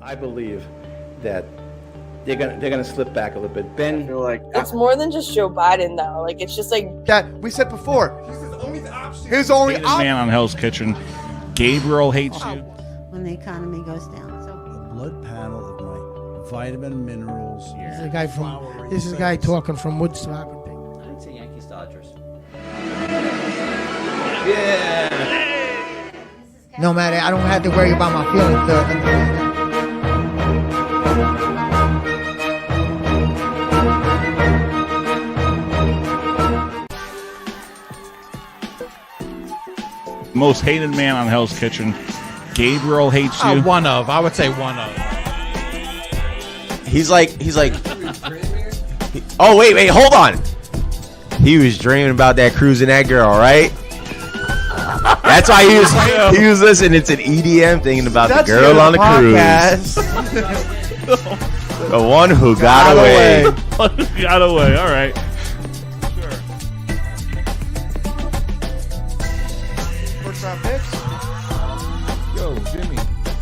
I believe that they're gonna slip back a little bit. Ben, I feel like It's more than just Joe Biden, though. Like, it's just like that we said before. His only Hated option. man on Hell's Kitchen. Gabriel hates you. when the economy goes down. So A blood panel of my vitamin minerals. This is a guy talking from Woodstock and things. I would say Yankees Dodgers. No matter, I don't have to worry about my feelings. Most hated man on Hell's Kitchen. Gabriel hates you. I would say one of. he's like. Oh wait, hold on. He was dreaming about that cruising that girl, right? That's why he was listening to EDM, thinking about the girl on the cruise, the one who got away. Got away. All right. First round picks. Yo, Jimmy.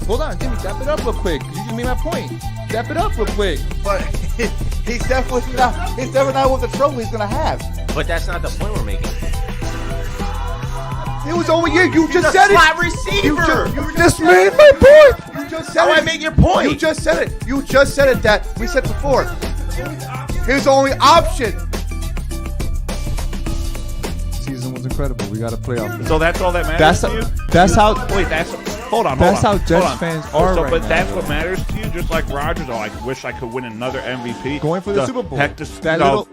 Hold on, Jimmy. Step it up real quick. You just made my point. Step it up real quick. But he's definitely not with the trouble he's gonna have. But that's not the point we're making. It was over here. You just said it. Slot receiver. You just made my point. You just said How it. I make your point? You just said it. You just said it that we said before. His only option. Season was incredible. We got a playoff. So that's all that matters to you? Wait, hold on. That's how Jets fans are right But now, that's though. what matters to you? Just like Rodgers, I wish I could win another MVP. Going for the Super Bowl. Heck, That little-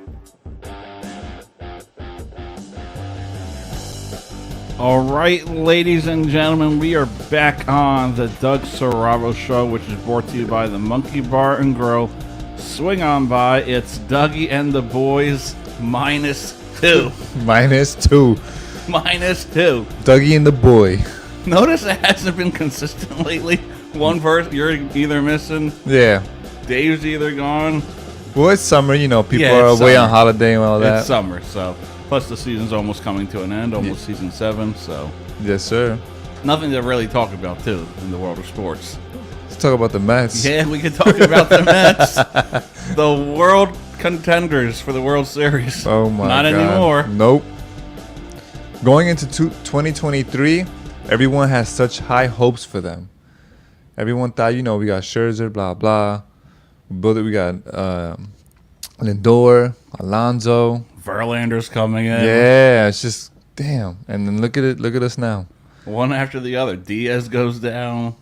All right, ladies and gentlemen, we are back on the Doug Serravo Show, which is brought to you by the Monkey Bar and Grill. Swing on by. It's Dougie and the boys -2. -2. -2. Dougie and the boy. Notice it hasn't been consistent lately. One person, you're either missing. Yeah. Dave's either gone. Well, it's summer. You know, people Yeah, are it's away summer. on holiday and all that. It's summer, so. Plus the season's almost coming to an end, almost season 7, so. Yes, sir. Nothing to really talk about, too, in the world of sports. Let's talk about the Mets. Yeah, we could talk about the Mets. The world contenders for the World Series. Oh, my Not God. anymore. Nope. Going into 2023, everyone has such high hopes for them. Everyone thought, you know, we got Scherzer, blah, blah. We got Lindor, Alonso. Verlander's coming in. Yeah, it's just, damn. And then look at it. Look at us now. One after the other. Diaz goes down.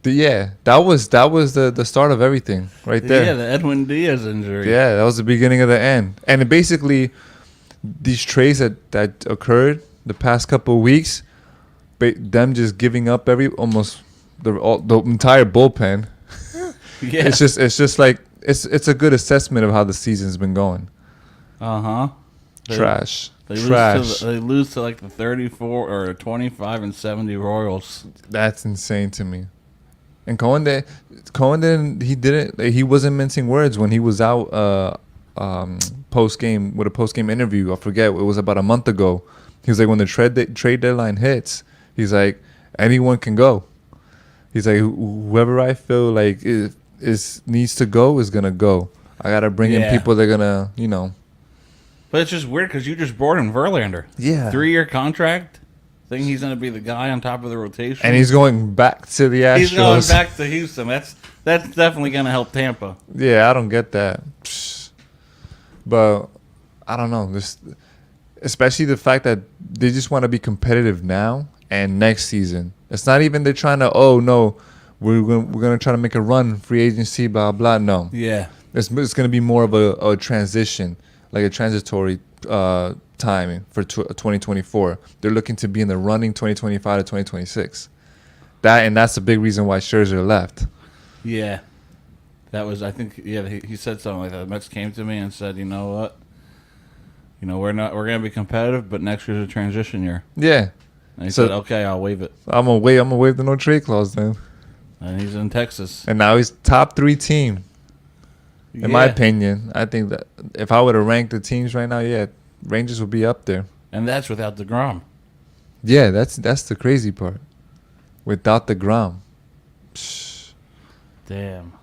Yeah, that was the start of everything right there. Yeah, the Edwin Diaz injury. Yeah, that was the beginning of the end. And it basically, these trades that occurred the past couple of weeks, them just giving up almost the entire bullpen. Yeah. It's just like it's a good assessment of how the season's been going. Uh-huh. Trash. They lose to like the 34 or 25-70 Royals. That's insane to me. And he wasn't mincing words when he was out post game with a post game interview. I forget, it was about a month ago. He was like, when the trade deadline hits, he's like, anyone can go. He's like, whoever I feel like needs to go is gonna go. I gotta bring in people that are gonna, you know. But it's just weird because you just brought in Verlander. Yeah. 3-year contract. Think he's going to be the guy on top of the rotation. And he's going back to the Astros. He's going back to Houston. That's definitely going to help Tampa. Yeah, I don't get that. But I don't know. Especially the fact that they just want to be competitive now and next season. It's not even they're trying to, oh, no, we're going to try to make a run, free agency, blah, blah. No. Yeah. It's going to be more of a transition, like a transitory timing for 2024. They're looking to be in the running 2025 to 2026. That's a big reason why Scherzer left. Yeah. That was, I think, he said something like that. The Mets came to me and said, you know what? You know, we're going to be competitive, but next year's a transition year. Yeah. And he said, okay, I'll waive it. I'm going to waive the no trade clause then. And he's in Texas. And now he's top 3 team. In my opinion, I think that if I were to rank the teams right now, Rangers would be up there. And that's without DeGrom. Yeah, that's the crazy part. Without DeGrom. Damn.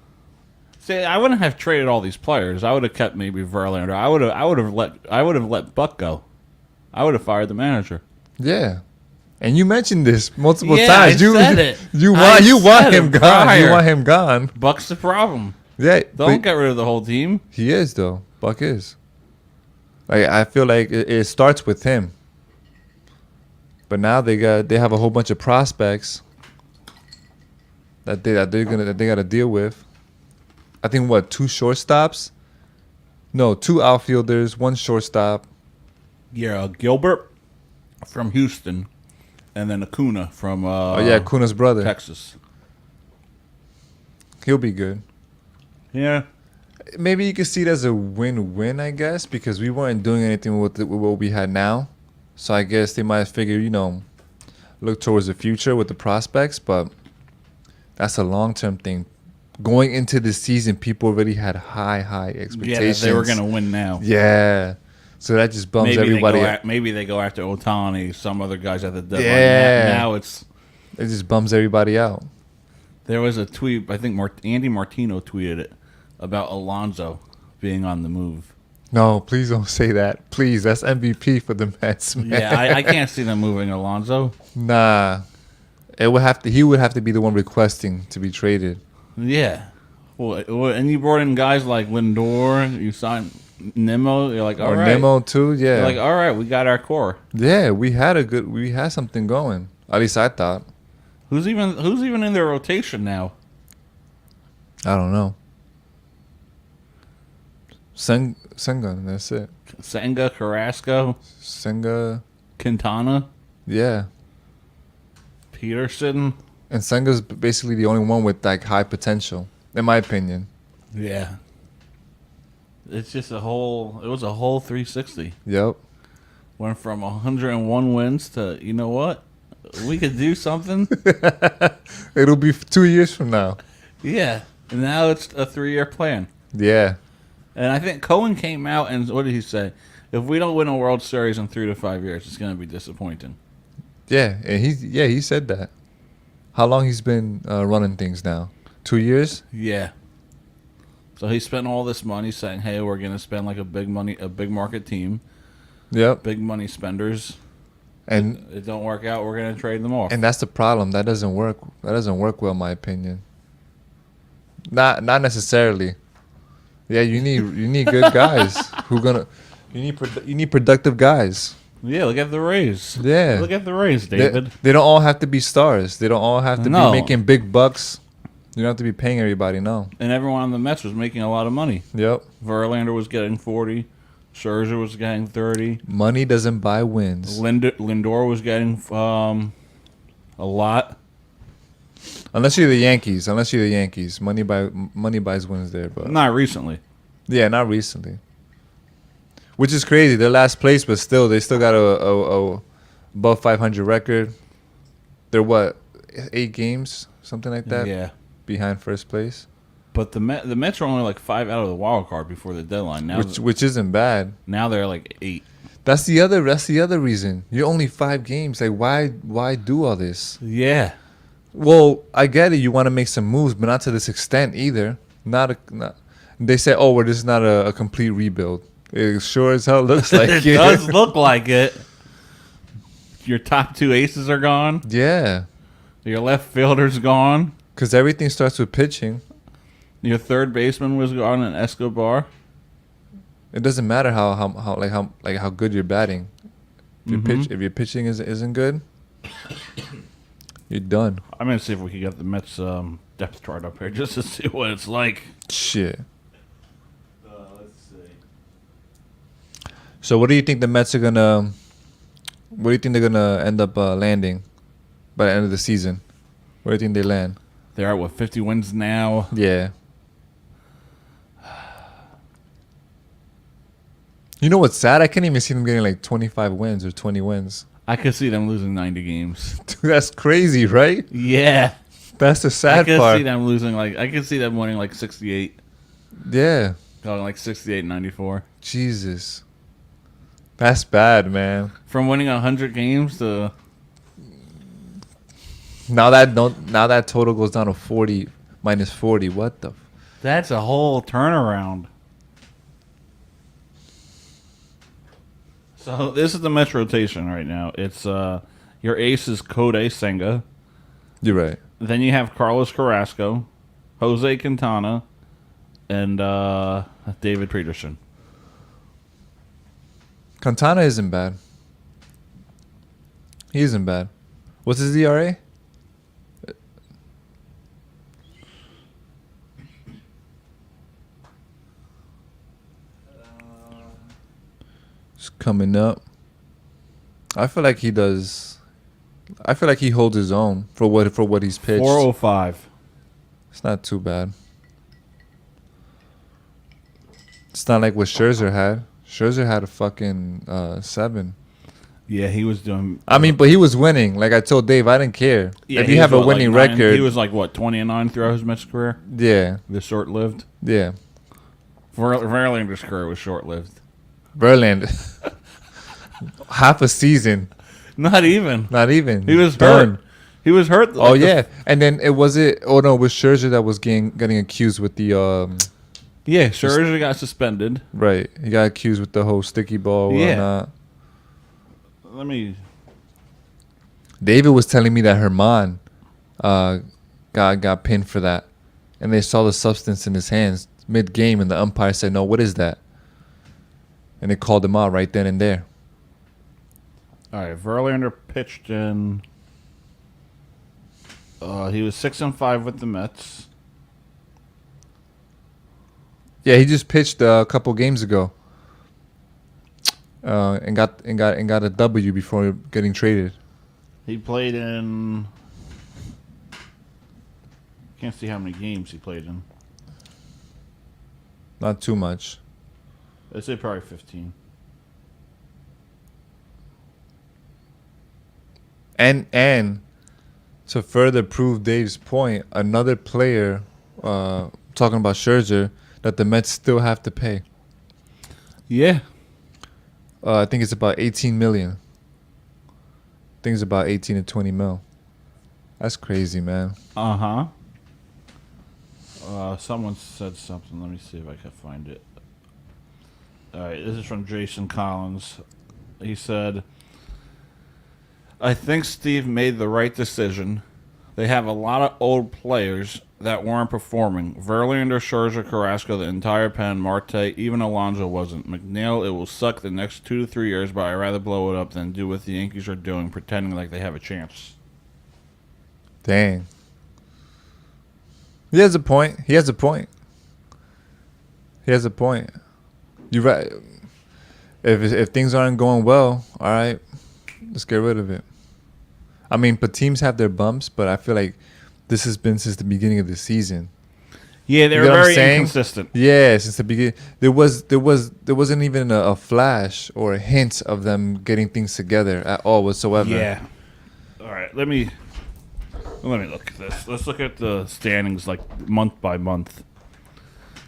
See, I wouldn't have traded all these players. I would have kept maybe Verlander. I would have let Buck go. I would have fired the manager. Yeah. And you mentioned this multiple Yeah, times. I said it. You I want said him it gone. prior. You want him gone. Buck's the problem. Yeah. Don't get rid of the whole team. He is though. Buck is. Like I feel like it starts with him. But now they have a whole bunch of prospects that they got to deal with. I think 2 shortstops? No, 2 outfielders, 1 shortstop. Yeah, Gilbert from Houston, and then Acuna from Acuna's brother. Texas. He'll be good. Yeah. Maybe you could see it as a win-win, I guess, because we weren't doing anything with what we had now. So I guess they might figure, look towards the future with the prospects, but that's a long-term thing. Going into the season, people already had high expectations. Yeah, they were going to win now. Yeah. So that just bums everybody out. Maybe they go after Ohtani, some other guys at the deadline. Yeah. Now it just bums everybody out. There was a tweet, I think Andy Martino tweeted it, about Alonso being on the move. No, please don't say that. Please, that's MVP for the Mets, man. Yeah, I can't see them moving Alonso. Nah. He would have to be the one requesting to be traded. Yeah. Well, and you brought in guys like Lindor, you signed Nimmo, you're like, all right. Nimmo too, yeah. You're like, all right, we got our core. Yeah, we had something going. At least I thought. Who's even in their rotation now? I don't know. Senga, that's it. Senga, Carrasco, Senga, Quintana, yeah. Peterson. And Senga's basically the only one with like high potential, in my opinion. Yeah. It's just it was a whole 360. Yep. Went from 101 wins to, you know what? We could do something. It'll be 2 years from now. Yeah. And now it's a 3-year plan. Yeah. And I think Cohen came out and what did he say? If we don't win a World Series in 3 to 5 years, it's going to be disappointing. Yeah, and he said that. How long he's been running things now? 2 years? Yeah. So he spent all this money saying, "Hey, we're going to spend like a big market team." Yep. Big money spenders. And it don't work out, we're going to trade them off. And that's the problem. That doesn't work. That doesn't work well, in my opinion. Not necessarily. Yeah, you need good guys you need productive guys. Yeah, look at the Rays. Yeah. Look at the Rays, David. They don't all have to be stars. They don't all have to be making big bucks. You don't have to be paying everybody, no. And everyone on the Mets was making a lot of money. Yep. Verlander was getting 40. Scherzer was getting 30. Money doesn't buy wins. Lindor was getting a lot. Unless you're the Yankees. Money buys wins there. But not recently. Yeah, not recently. Which is crazy. They're last place, but still, they still got a above 500 record. They're 8 games? Something like that? Yeah. Behind first place. But the Mets are only like 5 out of the wild card before the deadline. Now, which isn't bad. Now they're like 8. That's the other reason. You're only 5 games. Like why do all this? Yeah. Well, I get it. You want to make some moves, but not to this extent either. Not. They say, "Oh, we're just not a complete rebuild." It sure as hell looks like it. It does look like it. Your top 2 aces are gone. Yeah. Your left fielder's gone. Because everything starts with pitching. Your third baseman was gone in Escobar. It doesn't matter how good you're batting. If your pitching isn't good, you're done. I'm gonna see if we can get the Mets depth chart up here just to see what it's like. Shit. Let's see. So what do you think the Mets are gonna? What do you think they're gonna end up landing by the end of the season? Where do you think they land? They're at 50 wins now. Yeah. You know what's sad? I can't even see them getting like 25 wins or 20 wins. I could see them losing 90 games. Dude, that's crazy, right? Yeah. That's the sad part. I could see them losing I could see them winning like 68. Yeah. Going like 68, 94. Jesus. That's bad, man. From winning 100 games to now that total goes down to 40 minus 40. What the? That's a whole turnaround. So this is the Mets rotation right now. It's your ace is Kodai Senga. You're right. Then you have Carlos Carrasco, Jose Quintana, and David Peterson. Quintana isn't bad. He isn't bad. What's his ERA? It's coming up. I feel like he does. I feel like he holds his own for what he's pitched. 405. It's not too bad. It's not like what Scherzer had. Scherzer had a fucking 7. Yeah, he was doing. I mean, but he was winning. Like I told Dave, I didn't care. Yeah, if he you have was, a what, winning like 9 record, he was like what 20-9 throughout his Mets career. Yeah, The short-lived. yeah. Verlander's career was short-lived. Verlander, half a season, Not even. not even. He was done. hurt. He was hurt. Oh like, yeah, and then it was it. Oh no, it was Scherzer that was getting accused with the Yeah, Scherzer got suspended. right. He got accused with the whole sticky ball. Yeah. Whatnot. Let me. David was telling me that Herman got pinned for that, and they saw the substance in his hands mid game, and the umpire said, "No, what is that?" And they called him out right then and there. All right, Verlander pitched in. He was 6-5 with the Mets. Yeah, he just pitched a couple games ago, and got a W before getting traded. He played in. Can't see how many games he played in. Not too much. I'd say probably 15. And to further prove Dave's point, another player talking about Scherzer that the Mets still have to pay. Yeah. I think it's about 18 million. I think it's about 18 to 20 mil. That's crazy, man. Uh-huh. Someone said something. Let me see if I can find it. All right, this is from Jason Collins. He said, I think Steve made the right decision. They have a lot of old players that weren't performing. Verlander, Scherzer, Carrasco, the entire pen, Marte, even Alonso wasn't. McNeil, it will suck the next 2 to 3 years, but I'd rather blow it up than do what the Yankees are doing, pretending like they have a chance. Dang. He has a point. He has a point. He has a point. You're right. If things aren't going well, all right, let's get rid of it. I mean, but teams have their bumps, but I feel like this has been since the beginning of the season. Yeah, they You were know what I'm very saying? inconsistent. Yeah, since the beginning, there wasn't even a flash or a hint of them getting things together at all whatsoever. Yeah. All right, let me look at this. Let's look at the standings like month by month,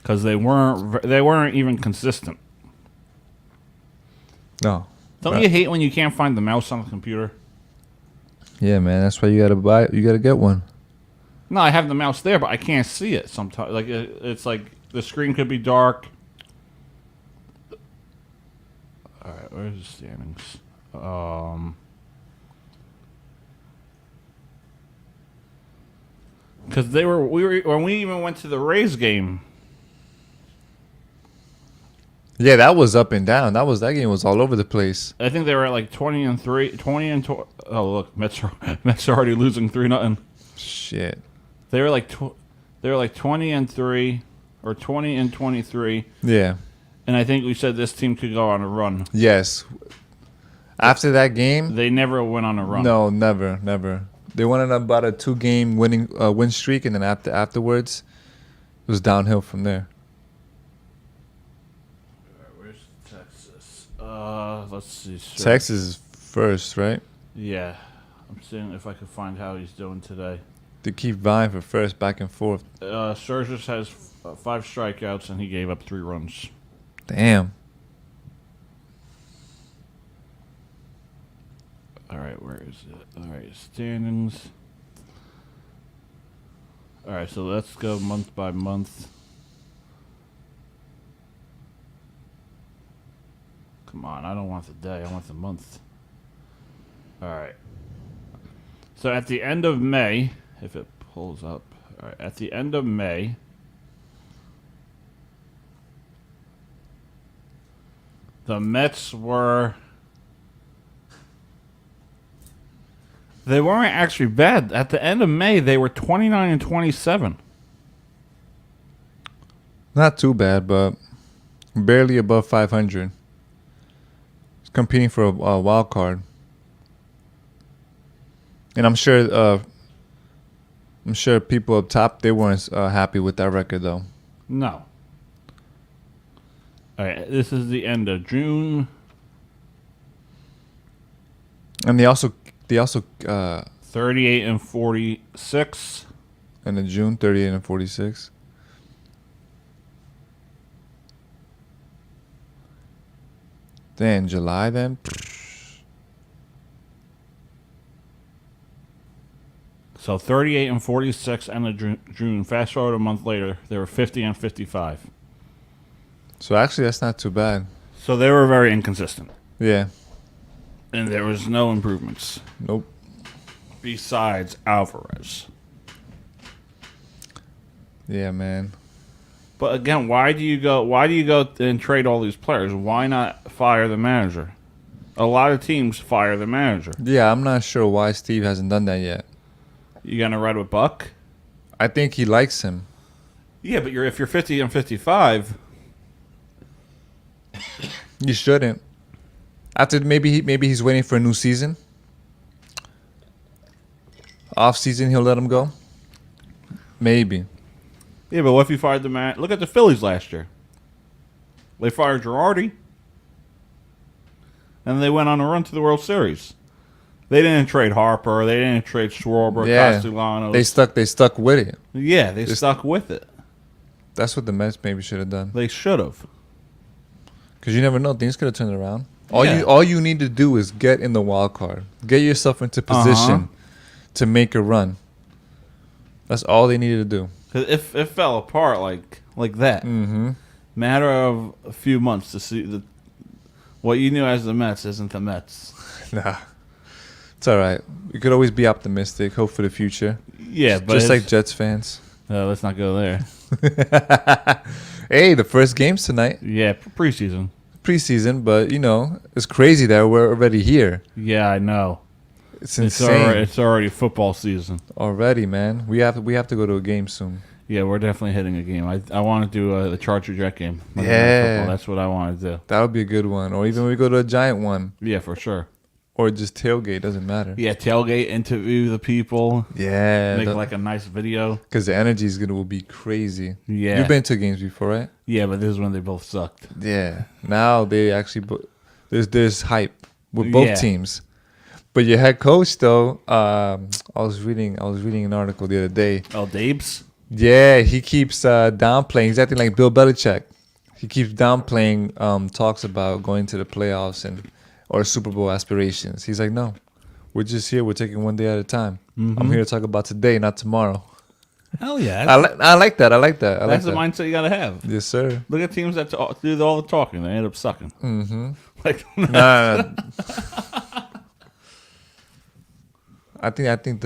because they weren't even consistent. No. Don't you hate when you can't find the mouse on the computer? Yeah, man. That's why you gotta buy. You gotta get one. No, I have the mouse there, but I can't see it sometimes. Like it's like the screen could be dark. All right, where's the standings? Because we were when we even went to the Rays game. Yeah, that was up and down. That game was all over the place. I think they were at like 20-3, 20. Oh look, Mets are already losing 3-0. Shit. They were like 20-3 or 20-23. Yeah. And I think we said this team could go on a run. Yes. After that game, They never went on a run. no, never. They went on about a 2-game win streak, and then afterwards, it was downhill from there. Where's Texas? Let's see. Sure. Texas is first, right? Yeah. I'm seeing if I can find how he's doing today. They keep vying for first, back and forth. Scherzer has 5 strikeouts, and he gave up 3 runs. Damn. All right, where is it? All right, standings. All right, so let's go month by month. Come on, I don't want the day. I want the month. All right. So at the end of May, if it pulls up. All right, at the end of May, the Mets were... They weren't actually bad. At the end of May, they were 29-27. Not too bad, but barely above 500. It's competing for a wild card. And I'm sure people up top, they weren't happy with that record, though. No. All right, this is the end of June. And they also 38-46. And in June, 38-46. Then July, then. So 38-46 end of June. Fast forward a month later, they were 50-55. So actually, that's not too bad. So they were very inconsistent. Yeah. And there was no improvements. Nope. Besides Alvarez. Yeah, man. But again, why do you go and trade all these players? Why not fire the manager? A lot of teams fire the manager. Yeah, I'm not sure why Steve hasn't done that yet. You gonna ride with Buck? I think he likes him. Yeah, but if you're 50-55, You shouldn't. After maybe he's waiting for a new season. Off season, he'll let him go. Maybe. yeah. But what if you fired the man? Look at the Phillies last year. They fired Girardi, and they went on a run to the World Series. They didn't trade Harper. They didn't trade Schwarber, Castellanos. They stuck with it. Yeah, they stuck with it. That's what the Mets maybe should have done. They should have. Because you never know, things could have turned around. Yeah. All you need to do is get in the wild card, get yourself into position to make a run. That's all they needed to do. Because if it fell apart like that, matter of a few months to see what you knew as the Mets isn't the Mets. Nah, it's all right. We could always be optimistic, hope for the future. Yeah, but just like Jets fans. Let's not go there. Hey, the first game's tonight. Yeah, preseason. Preseason, but it's crazy that we're already here. Yeah, I know. It's insane. It's already football season Already, man. We have to go to a game soon. Yeah, we're definitely hitting a game. I want to do the Charger Jet game. Monday Night Yeah. Football. That's what I want to do. That would be a good one. Or even we go to a Giant one. Yeah, for sure. Or just tailgate. Doesn't matter. Yeah, tailgate, interview the people. Yeah. Make like a nice video. Because the energy will be crazy. Yeah. You've been to games before, right? Yeah, but this is when they both sucked. Yeah. Now they actually there's hype with both teams. But your head coach though, I was reading an article the other day. Oh, Dabes? Yeah, he keeps downplaying. He's acting like Bill Belichick. He keeps downplaying talks about going to the playoffs or Super Bowl aspirations. He's like, no, we're just here. We're taking one day at a time. I'm here to talk about today, not tomorrow. Hell yeah. I like that. That's the mindset you got to have. Yes, sir. Look at teams that do all the talking. They end up sucking. Mm-hmm. Like, nah. I think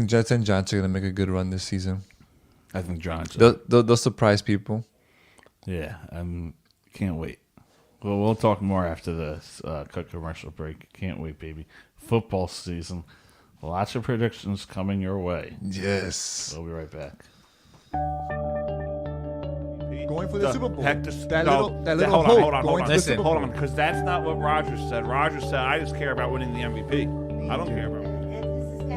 Jets and Giants are gonna make a good run this season. I think Giants. They'll surprise people. Yeah, can't wait. Well, we'll talk more after this cut commercial break. Can't wait, baby. Football season. Lots of predictions coming your way. Yes. We'll be right back. Going for the Super Bowl. Heck, Hold on, because that's not what Rogers said. Rogers said, I just care about winning the MVP. I don't care about winning.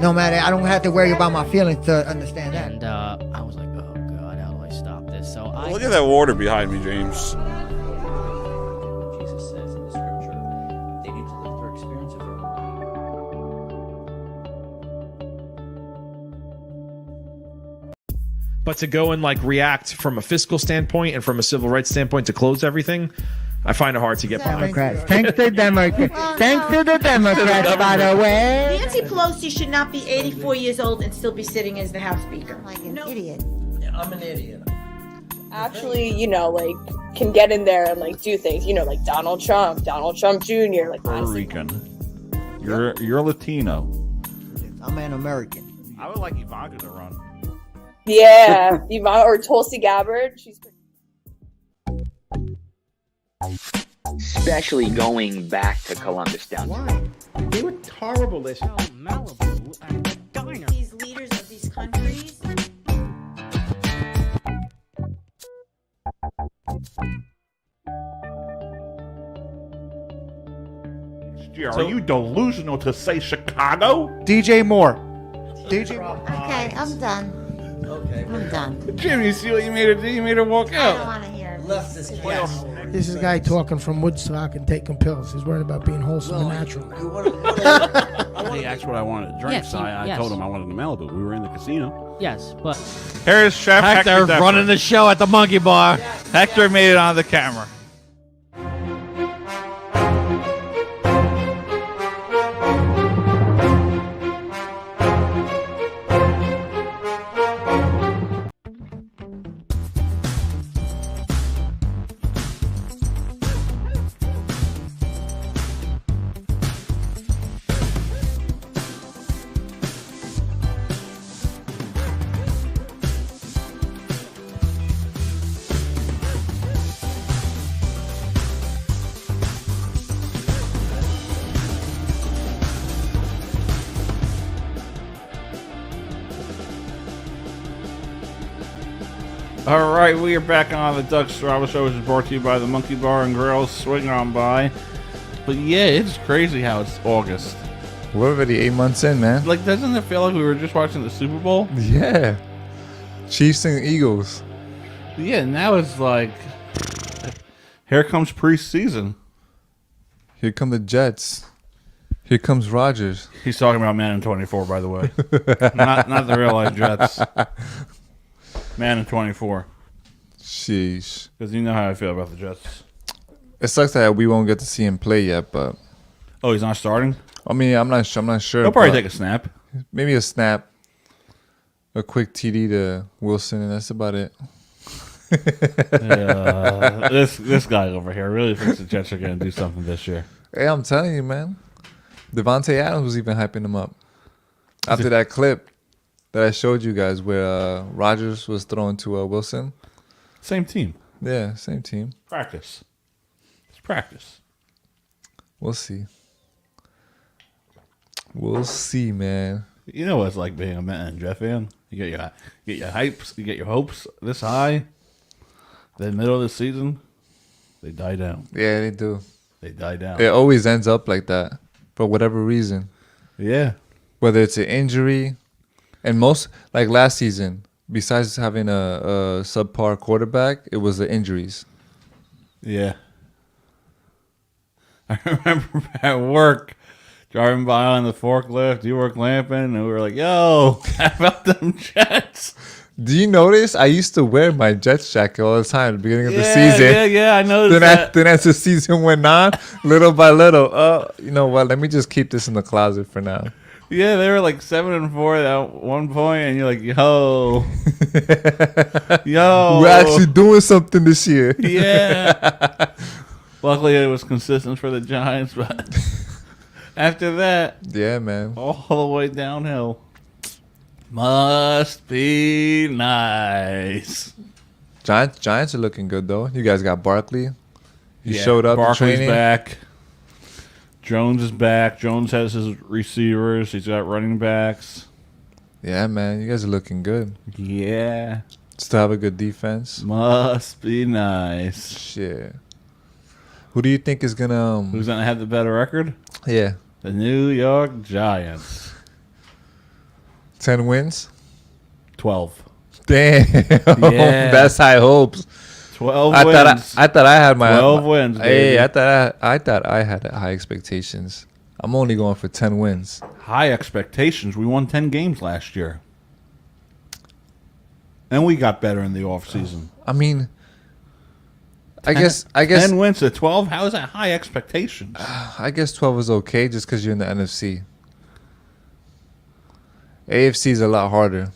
No matter, I don't have to worry about my feelings to understand that. And I was like, oh God, how do I stop this? So Look at that water behind me, James. Jesus says in the scripture, they need to live their experience of their But to go and react from a fiscal standpoint and from a civil rights standpoint to close everything, I find it hard to get behind. Democrats. Thanks to Democrats. Thanks to the Democrats, by the way. Nancy Pelosi should not be 84 years old and still be sitting as the House Speaker. Like an idiot. I'm an idiot. Actually, like, can get in there and, like, do things. Like Donald Trump Jr., like, Puerto honestly. Rican. You're Latino. I'm an American. I would like Ivanka to run. Yeah, or Tulsi Gabbard. She's Especially going back to Columbus down. Why? They were horrible this. Malibu and the diner. These leaders of these countries. Are you delusional to say Chicago? DJ Moore. DJ Moore. Okay, I'm done. Okay. I'm done. Jim, you see what you made her do? You made her walk I don't out. want to hear Left this class. This is a guy talking from Woodstock and taking pills. He's worried about being wholesome and natural. He asked what I wanted to drink, Yes, so I yes. told him I wanted a Malibu. We were in the casino. Yes, but Here's Chef Hector Decker. running the show at the Monkey Bar. Hector made it on the camera. All right, we are back on the Doug Strava Show, which is brought to you by the Monkey Bar and Grill. Swing on by. But yeah, it's crazy how it's August. We're already 8 months in, man. Like, doesn't it feel like we were just watching the Super Bowl? Yeah. Chiefs and Eagles. Yeah, now it's like, here comes preseason. Here come the Jets. Here comes Rodgers. He's talking about Man in 24, by the way. not the real life Jets. Man in 24. Sheesh. Because you know how I feel about the Jets. It sucks that we won't get to see him play yet, but Oh, he's not starting? I mean, I'm not sure. He'll probably take a snap. Maybe a snap, a quick TD to Wilson, and that's about it. This guy over here really thinks the Jets are going to do something this year. Hey, I'm telling you, man. Devontae Adams was even hyping him up after that clip that I showed you guys where Rodgers was thrown to Wilson. Same team. Yeah, same team. Practice. It's practice. We'll see. We'll see, man. You know what it's like being a Met and Jet fan? You get your hypes, you get your hopes this high. Then middle of the season, they die down. Yeah, they do. They die down. It always ends up like that for whatever reason. Yeah. Whether it's an injury, and most, like last season, besides having a subpar quarterback, it was the injuries. Yeah. I remember at work driving by on the forklift, you were clamping, and we were like, yo, how about them Jets? Do you notice? I used to wear my Jets jacket all the time at the beginning of the season. Yeah, I noticed that. Then as the season went on, little by little, you know what? Let me just keep this in the closet for now. Yeah, they were like 7-4 at one point, and you're like, yo. Yo. We're actually doing something this year. Yeah. Luckily, it was consistent for the Giants, but after that, yeah, man, all the way downhill. Must be nice. Giants are looking good though. You guys got Barkley. He showed up. Barkley's training. back. Jones is back. Jones has his receivers. He's got running backs. Yeah, man, you guys are looking good. Yeah. Still have a good defense. Must be nice. Shit. Who do you think is gonna? Who's gonna have the better record? Yeah, the New York Giants. 10 wins. 12. Damn. Yeah. That's high hopes. 12 wins. I thought I had my 12 wins. Hey, Baby. I thought I had high expectations. I'm only going for 10 wins. High expectations. We won 10 games last year. And we got better in the offseason. I mean, I guess 10 wins to 12. How is that high expectations? I guess 12 is okay just because you're in the NFC. AFC is a lot harder,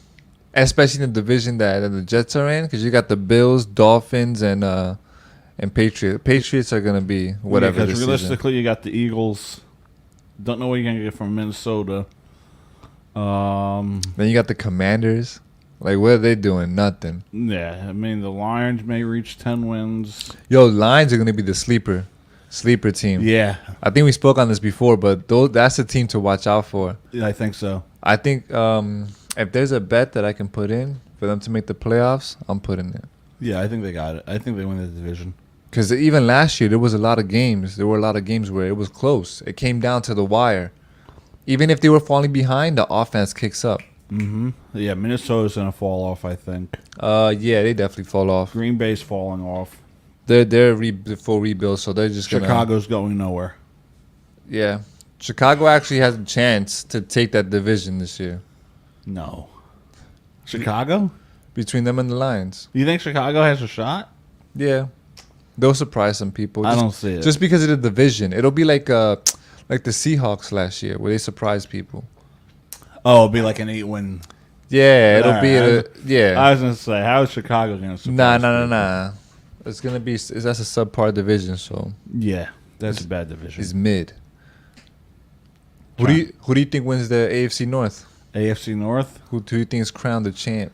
especially in the division that the Jets are in, because you got the Bills, Dolphins, and Patriots. Patriots are gonna be whatever. Because realistically, you got the Eagles. Don't know what you're gonna get from Minnesota. Then you got the Commanders. Like, what are they doing? Nothing. Yeah, I mean the Lions may reach 10 wins. Yo, Lions are gonna be the sleeper team. Yeah, I think we spoke on this before, but that's the team to watch out for. yeah, I think so. I think if there's a bet that I can put in for them to make the playoffs, I'm putting it. Yeah, I think they got it. I think they win the division. Because even last year, there was a lot of games. There were a lot of games where it was close. It came down to the wire. Even if they were falling behind, the offense kicks up. Mm-hmm. Yeah, Minnesota's gonna fall off. I think. Yeah, they definitely fall off. Green Bay's falling off. They're full rebuild, so they're just Chicago's going nowhere. Yeah, Chicago actually has a chance to take that division this year. No. Chicago? Between them and the Lions. You think Chicago has a shot? Yeah. They'll surprise some people. I don't see it. Just because of the division. It'll be like the Seahawks last year where they surprised people. Oh, it'll be like an 8-win. Yeah, it'll be yeah. I was going to say, how is Chicago going to surprise Nah. It's going to be that's a subpar division, so. Yeah, that's a bad division. It's mid. Who do you think wins the AFC North? AFC North? Who do you think is crowned the champ?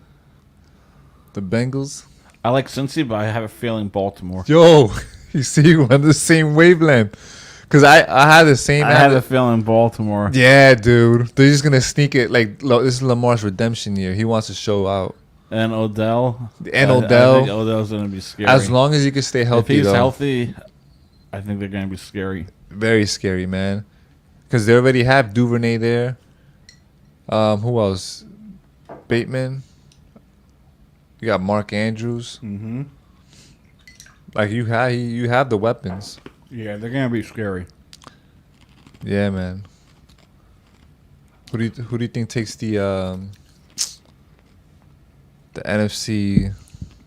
The Bengals? I like Cincy, but I have a feeling Baltimore. Yo, you see, we're on the same wavelength. Because I had the same. I have a feeling Baltimore. Yeah, dude. They're just going to sneak it. Like, this is Lamar's redemption year. He wants to show out. And Odell. And Odell. I think Odell's going to be scary. As long as he can stay healthy, If he's healthy, I think they're going to be scary. Very scary, man. Because they already have Duvernay there. Who else? Bateman. You got Mark Andrews. Mm-hmm. Like, you have the weapons. Yeah, they're going to be scary. Yeah, man. Who do you think takes the NFC?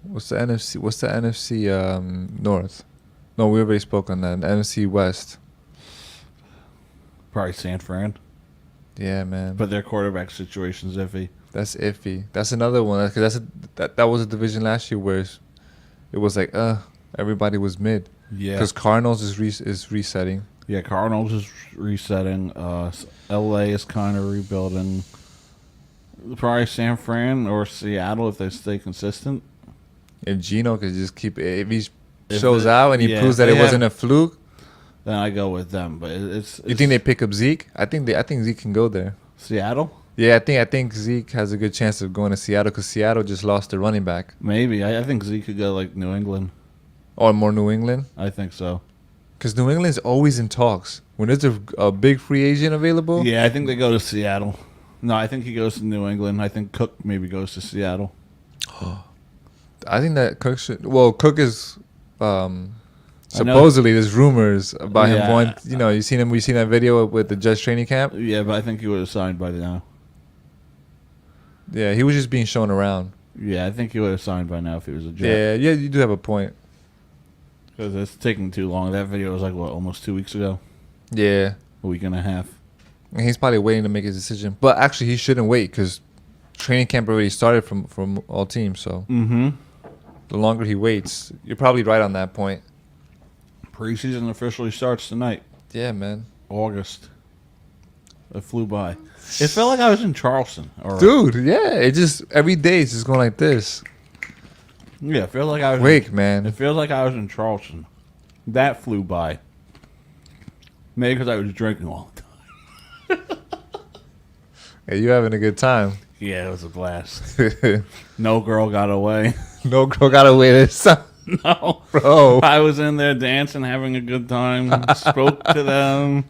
What's the NFC North? No, we already spoke on that. The NFC West. Probably San Fran. Yeah, man. But their quarterback situation's iffy. That's iffy. That's another one. Because that was a division last year where it was like, everybody was mid. Yeah. Because Cardinals is resetting. Yeah, Cardinals is resetting. LA is kind of rebuilding. Probably San Fran or Seattle if they stay consistent. If Geno could just keep it, if he shows out and he proves that it wasn't a fluke, then I go with them. But it's you think they pick up Zeke? I think Zeke can go there. Seattle? Yeah, I think Zeke has a good chance of going to Seattle because Seattle just lost their running back. Maybe. I think Zeke could go like New England. Or more New England? I think so. Because New England's always in talks. When there's a big free agent available? Yeah, I think they go to Seattle. No, I think he goes to New England. I think Cook maybe goes to Seattle. I think that Cook should... Well, Cook is... supposedly, there's rumors about him going... You know, we've seen that video with the Jets training camp? Yeah, but I think he would have signed by now. Yeah, he was just being shown around. Yeah, I think he would have signed by now if he was a Jet. Yeah, you do have a point. Because it's taking too long. That video was like, what, almost 2 weeks ago? Yeah. A week and a half. And he's probably waiting to make his decision. But actually, he shouldn't wait because training camp already started from all teams. So the longer he waits, you're probably right on that point. Preseason officially starts tonight. Yeah, man. August. It flew by. It felt like I was in Charleston. Dude, yeah. It just, every day it's just going like this. Yeah, it feels like I was... man. It feels like I was in Charleston. That flew by. Maybe because I was drinking all the time. Hey, you having a good time. Yeah, it was a blast. No girl got away. No girl got away this time. No. Bro. I was in there dancing, having a good time. Spoke to them.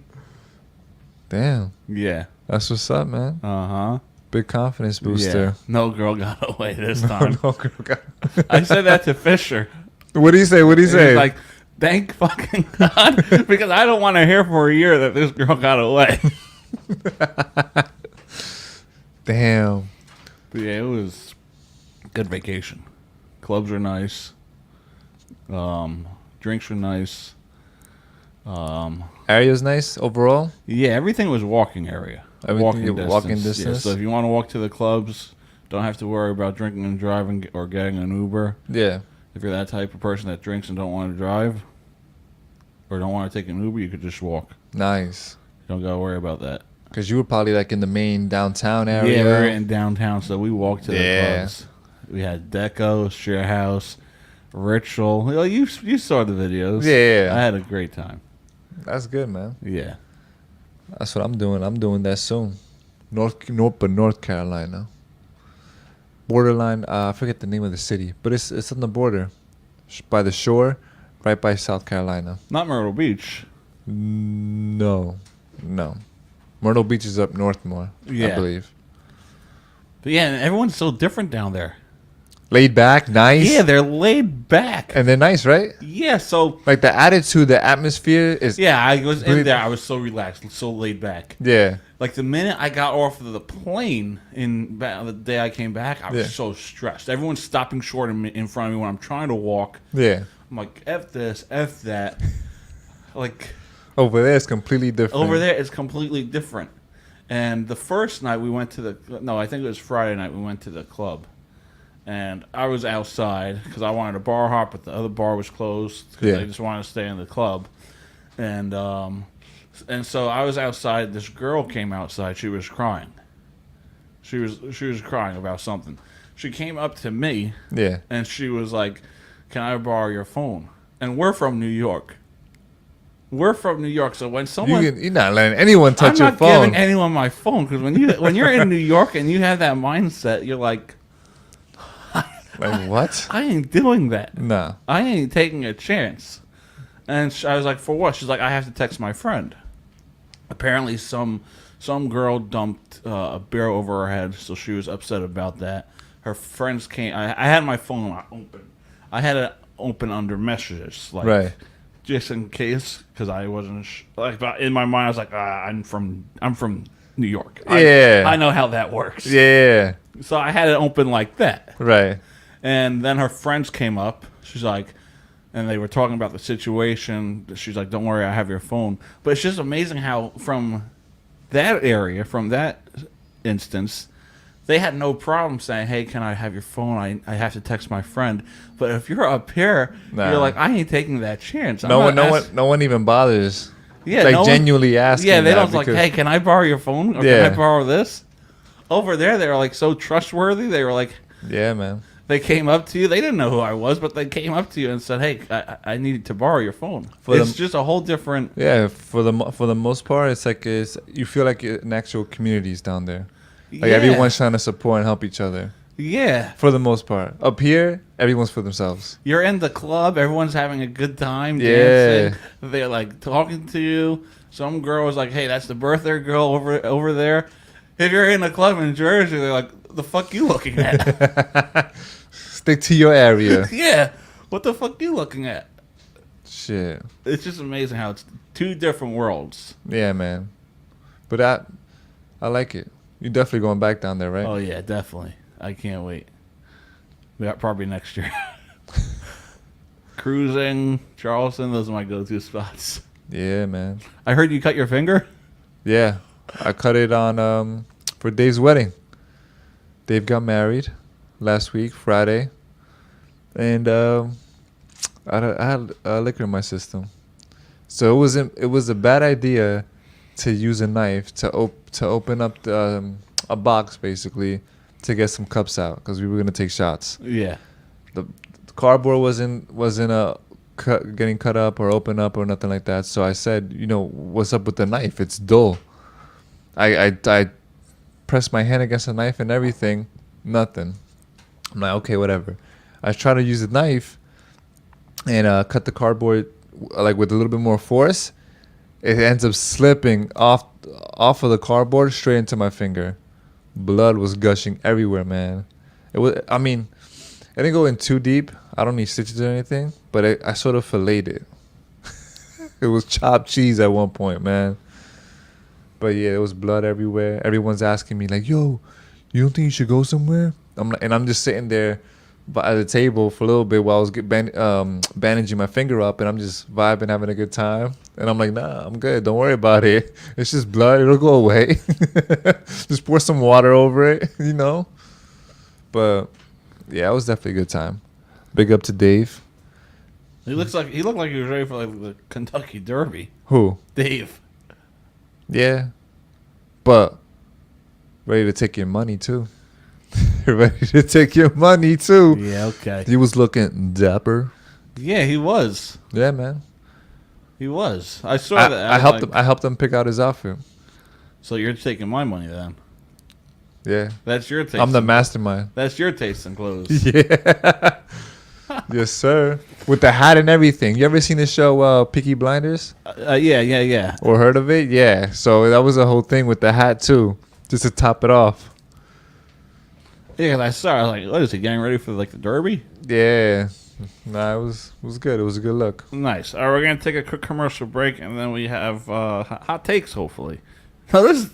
Damn. Yeah. That's what's up, man. Uh-huh. Big confidence booster. Yeah. No girl got away this time. No girl got I said that to Fisher. What do you say? What do you say? He's like, thank fucking God. Because I don't want to hear for a year that this girl got away. Damn. But yeah, it was good vacation. Clubs are nice. Drinks were nice. Area's nice overall. Yeah, everything was walking area. Walking distance. Yeah, so if you want to walk to the clubs, don't have to worry about drinking and driving or getting an Uber. Yeah. If you're that type of person that drinks and don't want to drive or don't want to take an Uber, you could just walk. Nice. You don't got to worry about that. Because you were probably like in the main downtown area. Yeah, we were in downtown, so we walked to the clubs. We had Deco, Share House, Ritual. Well, you saw the videos. Yeah. I had a great time. That's good, man. Yeah. That's what I'm doing. I'm doing that soon. North Carolina. Borderline. I forget the name of the city, but it's on the border, by the shore, right by South Carolina. Not Myrtle Beach. No. Myrtle Beach is up north more, I believe. But yeah, and everyone's so different down there. Laid back, nice. Yeah, they're laid back. And they're nice, right? Yeah, so... Like the attitude, the atmosphere is... Yeah, I was in there. I was so relaxed, so laid back. Yeah. Like the minute I got off of the plane the day I came back, I was so stressed. Everyone's stopping short in front of me when I'm trying to walk. Yeah. I'm like, F this, F that. Like... Over there, it's completely different. Over there, it's completely different. And the first night we went to the... No, I think it was Friday night we went to the club. And I was outside because I wanted a bar hop, but the other bar was closed because I just wanted to stay in the club. And so I was outside. This girl came outside. She was crying. She was crying about something. She came up to me. Yeah. And she was like, "Can I borrow your phone?" And we're from New York. We're from New York, so when someone you're not letting anyone touch your phone. I'm not giving anyone my phone because when you're in New York and you have that mindset, you're like. Like, what? I ain't doing that. No. I ain't taking a chance. And I was like, for what? She's like, I have to text my friend. Apparently some girl dumped a beer over her head, so she was upset about that. Her friends came. I had my phone open. I had it open under messages. Like, right. Just in case, because I wasn't... in my mind, I was like, I'm from New York. Yeah. I know how that works. Yeah. So I had it open like that. Right. And then her friends came up. She's like, and they were talking about the situation. She's like, "Don't worry, I have your phone." But it's just amazing how from that area, from that instance, they had no problem saying, "Hey, can I have your phone? I have to text my friend." But if you're up here, you're like, "I ain't taking that chance." No one even bothers. Yeah, like genuinely asking. Yeah, they don't like, "Hey, can I borrow your phone? Or yeah. Can I borrow this?" Over there, they were like so trustworthy. They were like, "Yeah, man." They came up to you. They didn't know who I was, but they came up to you and said, "Hey, I need to borrow your phone." It's just a whole different. Yeah, for the most part, it's like you feel like an actual communities down there. Like everyone's trying to support and help each other. Yeah. For the most part, up here, everyone's for themselves. You're in the club. Everyone's having a good time. Dancing. They're like talking to you. Some girl was like, "Hey, that's the birthday girl over there." If you're in a club in Jersey, they're like, "The fuck you looking at?" Stick to your area. Yeah. What the fuck you looking at? Shit. It's just amazing how it's two different worlds. Yeah, man. But I like it. You're definitely going back down there, right? Oh, yeah, definitely. I can't wait. Probably next year. Cruising, Charleston, those are my go-to spots. Yeah, man. I heard you cut your finger? Yeah. I cut it on for Dave's wedding. Dave got married last week, Friday, and I had liquor in my system, so it was a bad idea to use a knife to open up a box basically to get some cups out because we were gonna take shots. Yeah, the cardboard wasn't getting cut up or open up or nothing like that. So I said, what's up with the knife? It's dull. I pressed my hand against the knife and everything, nothing. I'm like, okay, whatever. I try to use the knife and cut the cardboard like with a little bit more force. It ends up slipping off of the cardboard straight into my finger. Blood was gushing everywhere, man. It didn't go in too deep. I don't need stitches or anything, but I sort of filleted it. It was chopped cheese at one point, man. But yeah, there was blood everywhere. Everyone's asking me like, "Yo, you don't think you should go somewhere?" I'm just sitting there at the table for a little bit while I was bandaging my finger up, and I'm just vibing, having a good time. And I'm like, nah, I'm good. Don't worry about it. It's just blood. It'll go away. Just pour some water over it, you know. But yeah, it was definitely a good time. Big up to Dave. He looked like he was ready for like the Kentucky Derby. Who? Dave. Yeah, but ready to take your money too. Ready to take your money too. Yeah, okay. He was looking dapper. Yeah, he was. Yeah, man. He was. I saw that. I helped him pick out his outfit. So you're taking my money then? Yeah. That's your taste. I'm the mastermind. That's your taste in clothes. Yeah. Yes, sir. With the hat and everything. You ever seen the show Peaky Blinders? Yeah. Or heard of it? Yeah. So that was a whole thing with the hat too, just to top it off. Yeah, 'cause I saw. I was like, "What is he getting ready for like the Derby?" Yeah. Nah, it was good. It was a good look. Nice. All right, we're gonna take a quick commercial break, and then we have hot takes. Hopefully. So this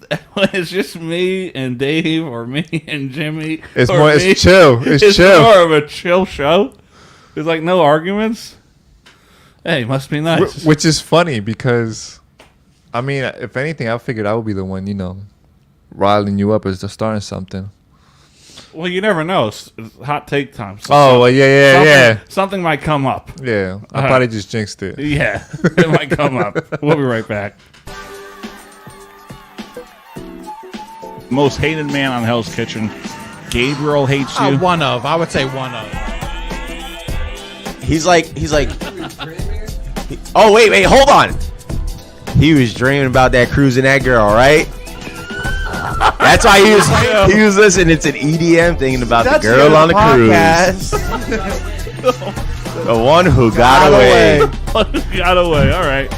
it's just me and Dave, or me and Jimmy. It's It's chill. It's chill. more of a chill show. There's like no arguments. Hey, must be nice. Which is funny because, I mean, if anything, I figured I would be the one, you know, riling you up as the starting something. Well, you never know. It's hot take time. So Oh, well, yeah. Something might come up. Yeah, I probably just jinxed it. Yeah, it might come up. We'll be right back. Most hated man on Hell's Kitchen. Gabriel hates you. One of. I would say one of. He's like. Oh wait, hold on. He was dreaming about that cruising that girl, right? That's why he was listening to an EDM thinking about the girl on the cruise. The one who got away. Got away. All right.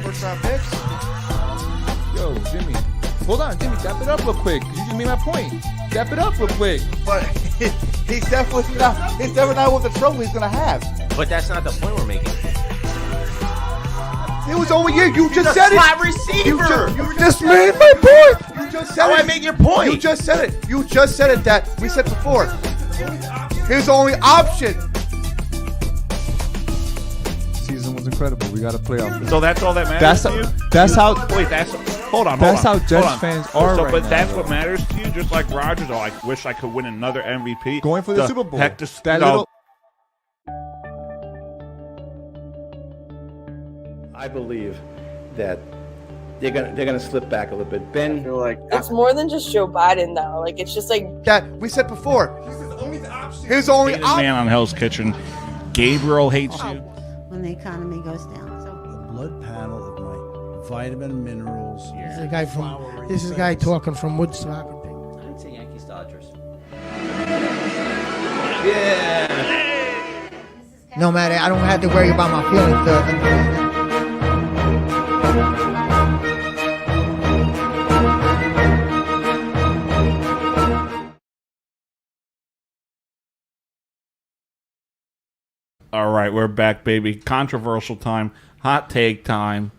First round picks. Yo, Jimmy. Hold on, Jimmy. Dap it up real quick. You just made my point. Dap it up real quick. But he's definitely not what the trophy he's gonna have. But that's not the point we're making. It was only you. You just said it. Slot receiver. You just made my point. You just said How it. I make your point? You just said it. You just said it that we said before. His only option. Season was incredible. We got a playoff. So that's all that matters to you? That's how. Wait, hold on. That's how Hold Jets on. fans are So, right but now, that's though. what matters to you. Just like Rodgers. Oh, I wish I could win another MVP. Going for the Super Bowl. Heck, That little. I believe that they're gonna slip back a little bit. Ben, It's more than just Joe Biden, though. Like, it's just like That we said before. His only hated option. man on Hell's Kitchen. Gabriel hates you. When the economy goes down. The blood panel of my vitamin minerals. This is a guy this is a guy talking from Woodstock. I'd say Yankees Dodgers. No matter, I don't have to worry about my feelings. All right, we're back, baby. Controversial time. Hot take time.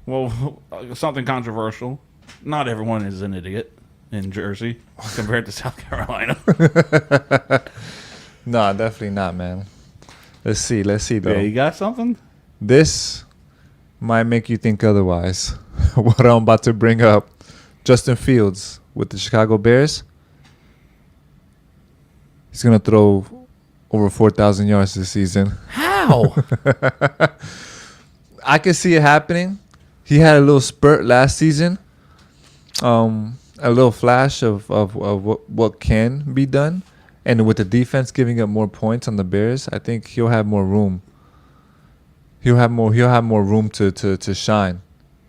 Well, something controversial. Not everyone is an idiot in Jersey compared to South Carolina. Nah, definitely not, man. Let's see though. Yeah, you got something? This might make you think otherwise. What I'm about to bring up. Justin Fields with the Chicago Bears. He's going to throw over 4,000 yards this season. How? I can see it happening. He had a little spurt last season. A little flash of what can be done. And with the defense giving up more points on the Bears, I think he'll have more room. He'll have more room to shine,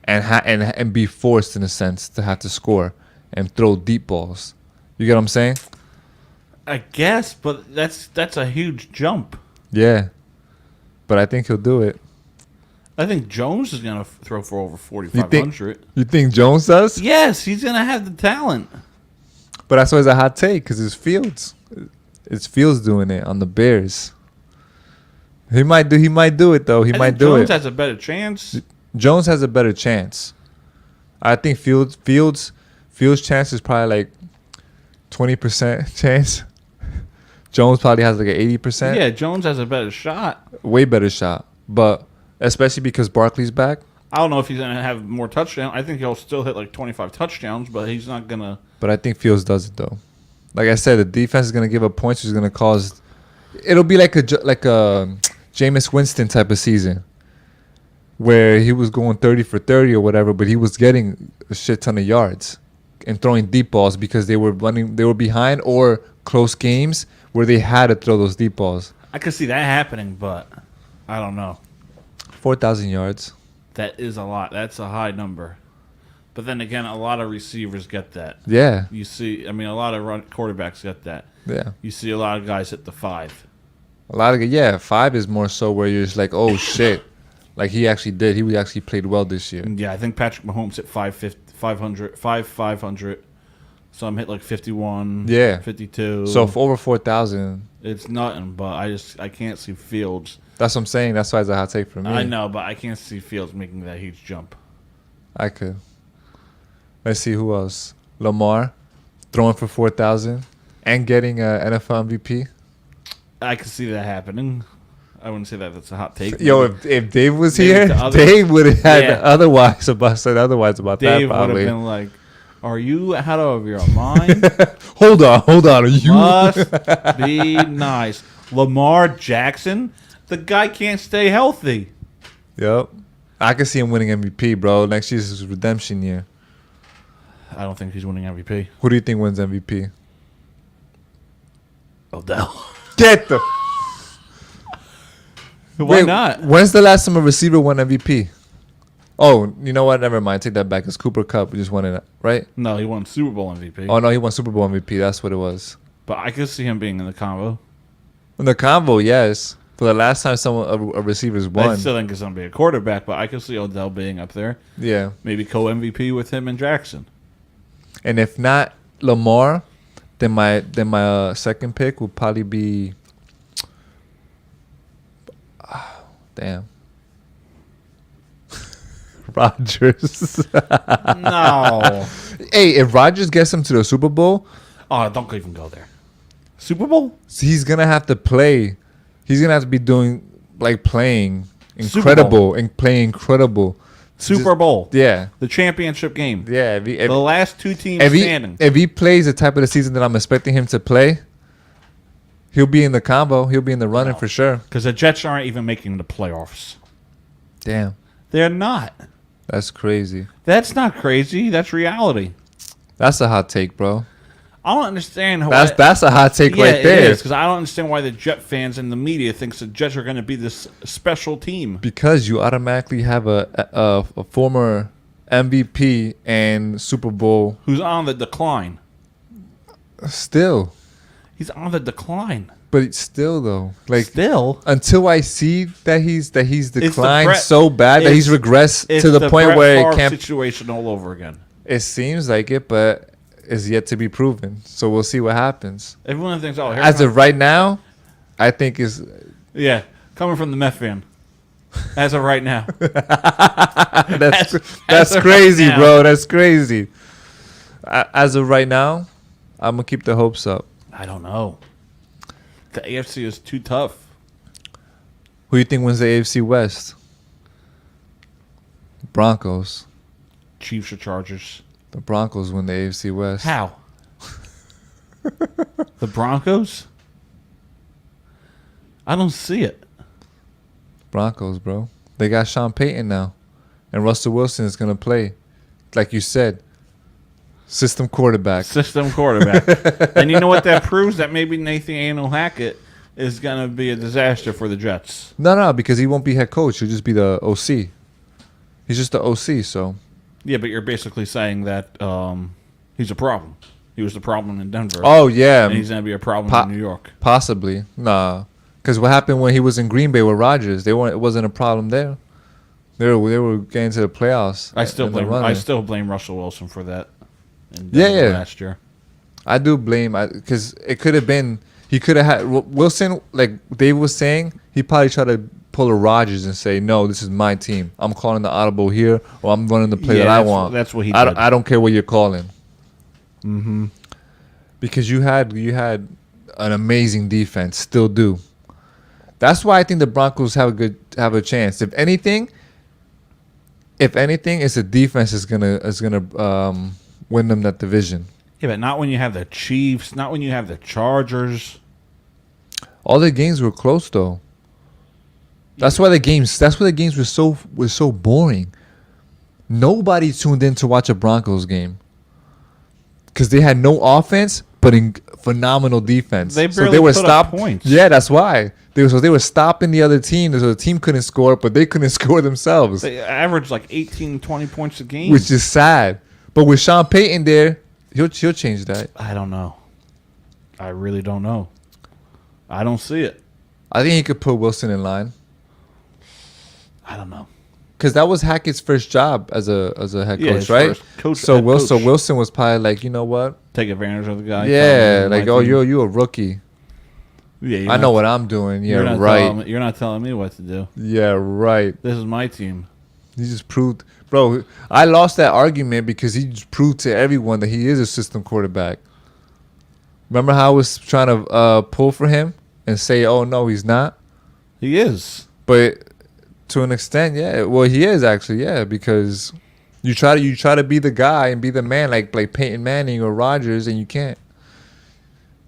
and be forced in a sense to have to score and throw deep balls. You get what I'm saying? I guess, but that's a huge jump. Yeah, but I think he'll do it. I think Jones is going to throw for over 4,500. You think Jones does? Yes, he's going to have the talent. But that's always a hot take because it's Fields. It's Fields doing it on the Bears. He might do it though. He might do it. Jones has a better chance. Jones has a better chance. I think Fields Fields' chance is probably like 20% chance. Jones probably has like an 80%. Yeah, Jones has a better shot. Way better shot. But especially because Barkley's back. I don't know if he's going to have more touchdowns. I think he'll still hit like 25 touchdowns, but he's not going to. But I think Fields does it, though. Like I said, the defense is going to give up points, which is going to cause. It'll be like a Jameis Winston type of season where he was going 30 for 30 or whatever, but he was getting a shit ton of yards and throwing deep balls because they were behind or close games where they had to throw those deep balls. I could see that happening, but I don't know. 4,000 yards. That is a lot. That's a high number. But then again, a lot of receivers get that. Yeah. You see, I mean, a lot of quarterbacks get that. Yeah. You see a lot of guys hit the 5. A lot of 5 is more so where you're just like, oh shit, like he actually did. He actually played well this year. Yeah, I think Patrick Mahomes hit 500. Some hit like 51. Yeah. 52. So for over 4,000, it's nothing. But I can't see Fields. That's what I'm saying. That's why it's a hot take for me. I know, but I can't see Fields making that huge jump. I could. Let's see who else. Lamar throwing for 4,000 and getting an NFL MVP. I could see that happening. I wouldn't say that that's a hot take. Yo, if Dave was here, Dave would have had otherwise about that. Dave Probably would have been like, "Are you out of your mind? Hold on. Are you must be nice." Lamar Jackson, the guy can't stay healthy. Yep, I can see him winning MVP, bro. Next year's his redemption year. I don't think he's winning MVP. Who do you think wins MVP? Odell. Get the. Why not? When's the last time a receiver won MVP? Oh, you know what? Never mind. Take that back. It's Cooper Kupp. Just won it, right? No, he won Super Bowl MVP. Oh, no, he won Super Bowl MVP. That's what it was. But I could see him being in the combo. In the combo, yes. For the last time a receiver's won. I still think it's going to be a quarterback, but I could see Odell being up there. Yeah. Maybe co-MVP with him and Jackson. And if not Lamar, then my second pick would probably be. Damn. Rodgers. No. Hey, if Rodgers gets him to the Super Bowl. Oh, don't even go there. Super Bowl? He's going to have to play. He's going to have to be playing incredible and playing incredible. Super Bowl. Yeah. The championship game. Yeah. The last two teams standing. If he plays the type of the season that I'm expecting him to play, he'll be in the combo. He'll be in the running for sure. Because the Jets aren't even making the playoffs. Damn. They're not. That's crazy. That's not crazy. That's reality. That's a hot take, bro. I don't understand how. That's a hot take right there. Because I don't understand why the Jet fans and the media thinks the Jets are going to be this special team. Because you automatically have a former MVP and Super Bowl who's on the decline. Still, he's on the decline. But still, though, still until I see that he's declined so bad that he's regressed to the point Brett where Favre it can't. Situation all over again. It seems like it, but it's yet to be proven. So we'll see what happens. Everyone thinks, oh, as of right now, I think is coming from the Mets fan. As of right now, that's crazy, bro. That's crazy. As of right now, I'm gonna keep the hopes up. I don't know. The AFC is too tough. Who do you think wins the AFC West? Broncos. Chiefs or Chargers? The Broncos win the AFC West. How? The Broncos? I don't see it. Broncos, bro. They got Sean Payton now. And Russell Wilson is going to play. Like you said. System quarterback. And you know what that proves? That maybe Nathaniel Hackett is going to be a disaster for the Jets. No, because he won't be head coach. He'll just be the OC. He's just the OC, so. Yeah, but you're basically saying that he's a problem. He was the problem in Denver. Oh, yeah. And he's going to be a problem in New York. Possibly. Nah. Because what happened when he was in Green Bay with Rodgers? It wasn't a problem there. They were getting to the playoffs. I still blame Russell Wilson for that. Last year, I do blame because it could have been he could have had Wilson. Like Dave was saying, he probably tried to pull a Rodgers and say, "No, this is my team. I'm calling the audible here, or I'm running the play that I want." That's what he did. I don't care what you're calling. Mm-hmm. Because you had an amazing defense, still do. That's why I think the Broncos have a chance. If anything, it's the defense is gonna win them that division. Yeah, but not when you have the Chiefs. Not when you have the Chargers. All the games were close though. That's why the games were so boring. Nobody tuned in to watch a Broncos game because they had no offense, but in phenomenal defense. They barely put up points. Yeah, that's why they were stopping the other team. So the team couldn't score, but they couldn't score themselves. They averaged like 18, 20 points a game, which is sad. But with Sean Payton there, he'll change that. I don't know. I really don't know. I don't see it. I think he could put Wilson in line. I don't know. Because that was Hackett's first job as a head coach, right? Coach. So Wilson was probably like, you know what? Take advantage of the guy. Yeah, like, oh, you're a rookie. Yeah, I know what I'm doing. Yeah, right. You're not telling me what to do. Yeah, right. This is my team. He just proved, bro. I lost that argument because he just proved to everyone that he is a system quarterback. Remember how I was trying to pull for him and say, oh no, he's not. He is, but. To an extent, yeah. Well, he is actually, yeah, because you try to be the guy and be the man like Peyton Manning or Rodgers, and you can't.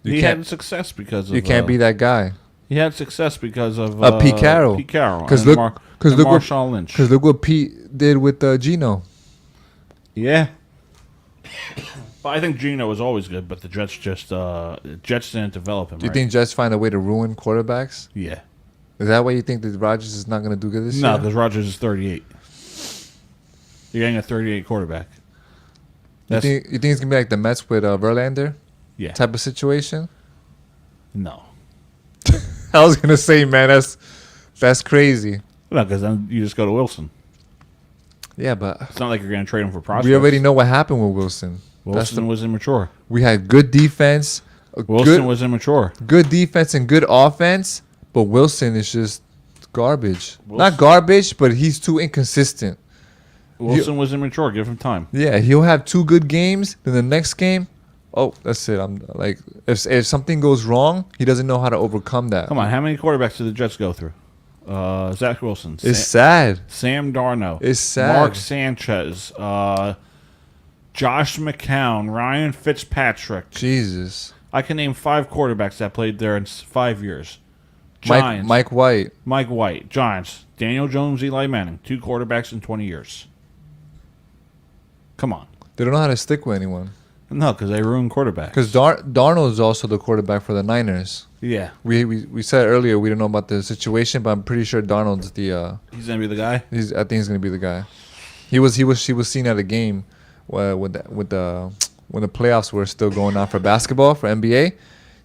He had success because of. You can't be that guy. He had success because of Pete Carroll. Pete Carroll. Because look Marshawn Lynch. Because look what Pete did with Geno. Yeah. But I think Geno was always good, but the Jets Jets didn't develop him. Do you think Jets find a way to ruin quarterbacks? Yeah. Is that why you think that Rodgers is not going to do good this year? No, because Rodgers is 38. You're getting a 38 quarterback. You think it's going to be like the Mets with Verlander? Yeah. Type of situation? No. I was going to say, man, that's crazy. No, because then you just go to Wilson. Yeah, but... It's not like you're going to trade him for prospects. We already know what happened with Wilson. Wilson was immature. We had good defense. Wilson was immature. Good defense and good offense. But Wilson is just garbage. Not garbage, but he's too inconsistent. Wilson was immature. Give him time. Yeah, he'll have 2 good games. Then the next game, oh, that's it. I'm like, if something goes wrong, he doesn't know how to overcome that. Come on, how many quarterbacks did the Jets go through? Zach Wilson. It's sad. Sam Darnold. It's sad. Mark Sanchez. Josh McCown. Ryan Fitzpatrick. Jesus. I can name 5 quarterbacks that played there in 5 years. Giants. Mike White. Mike White. Giants. Daniel Jones, Eli Manning. 2 quarterbacks in 20 years. Come on. They don't know how to stick with anyone. No, because they ruin quarterbacks. Because Darnold is also the quarterback for the Niners. Yeah. We said earlier we don't know about the situation, but I'm pretty sure Darnold's the. He's gonna be the guy. I think he's gonna be the guy. He was seen at a game when the playoffs were still going on for basketball for NBA.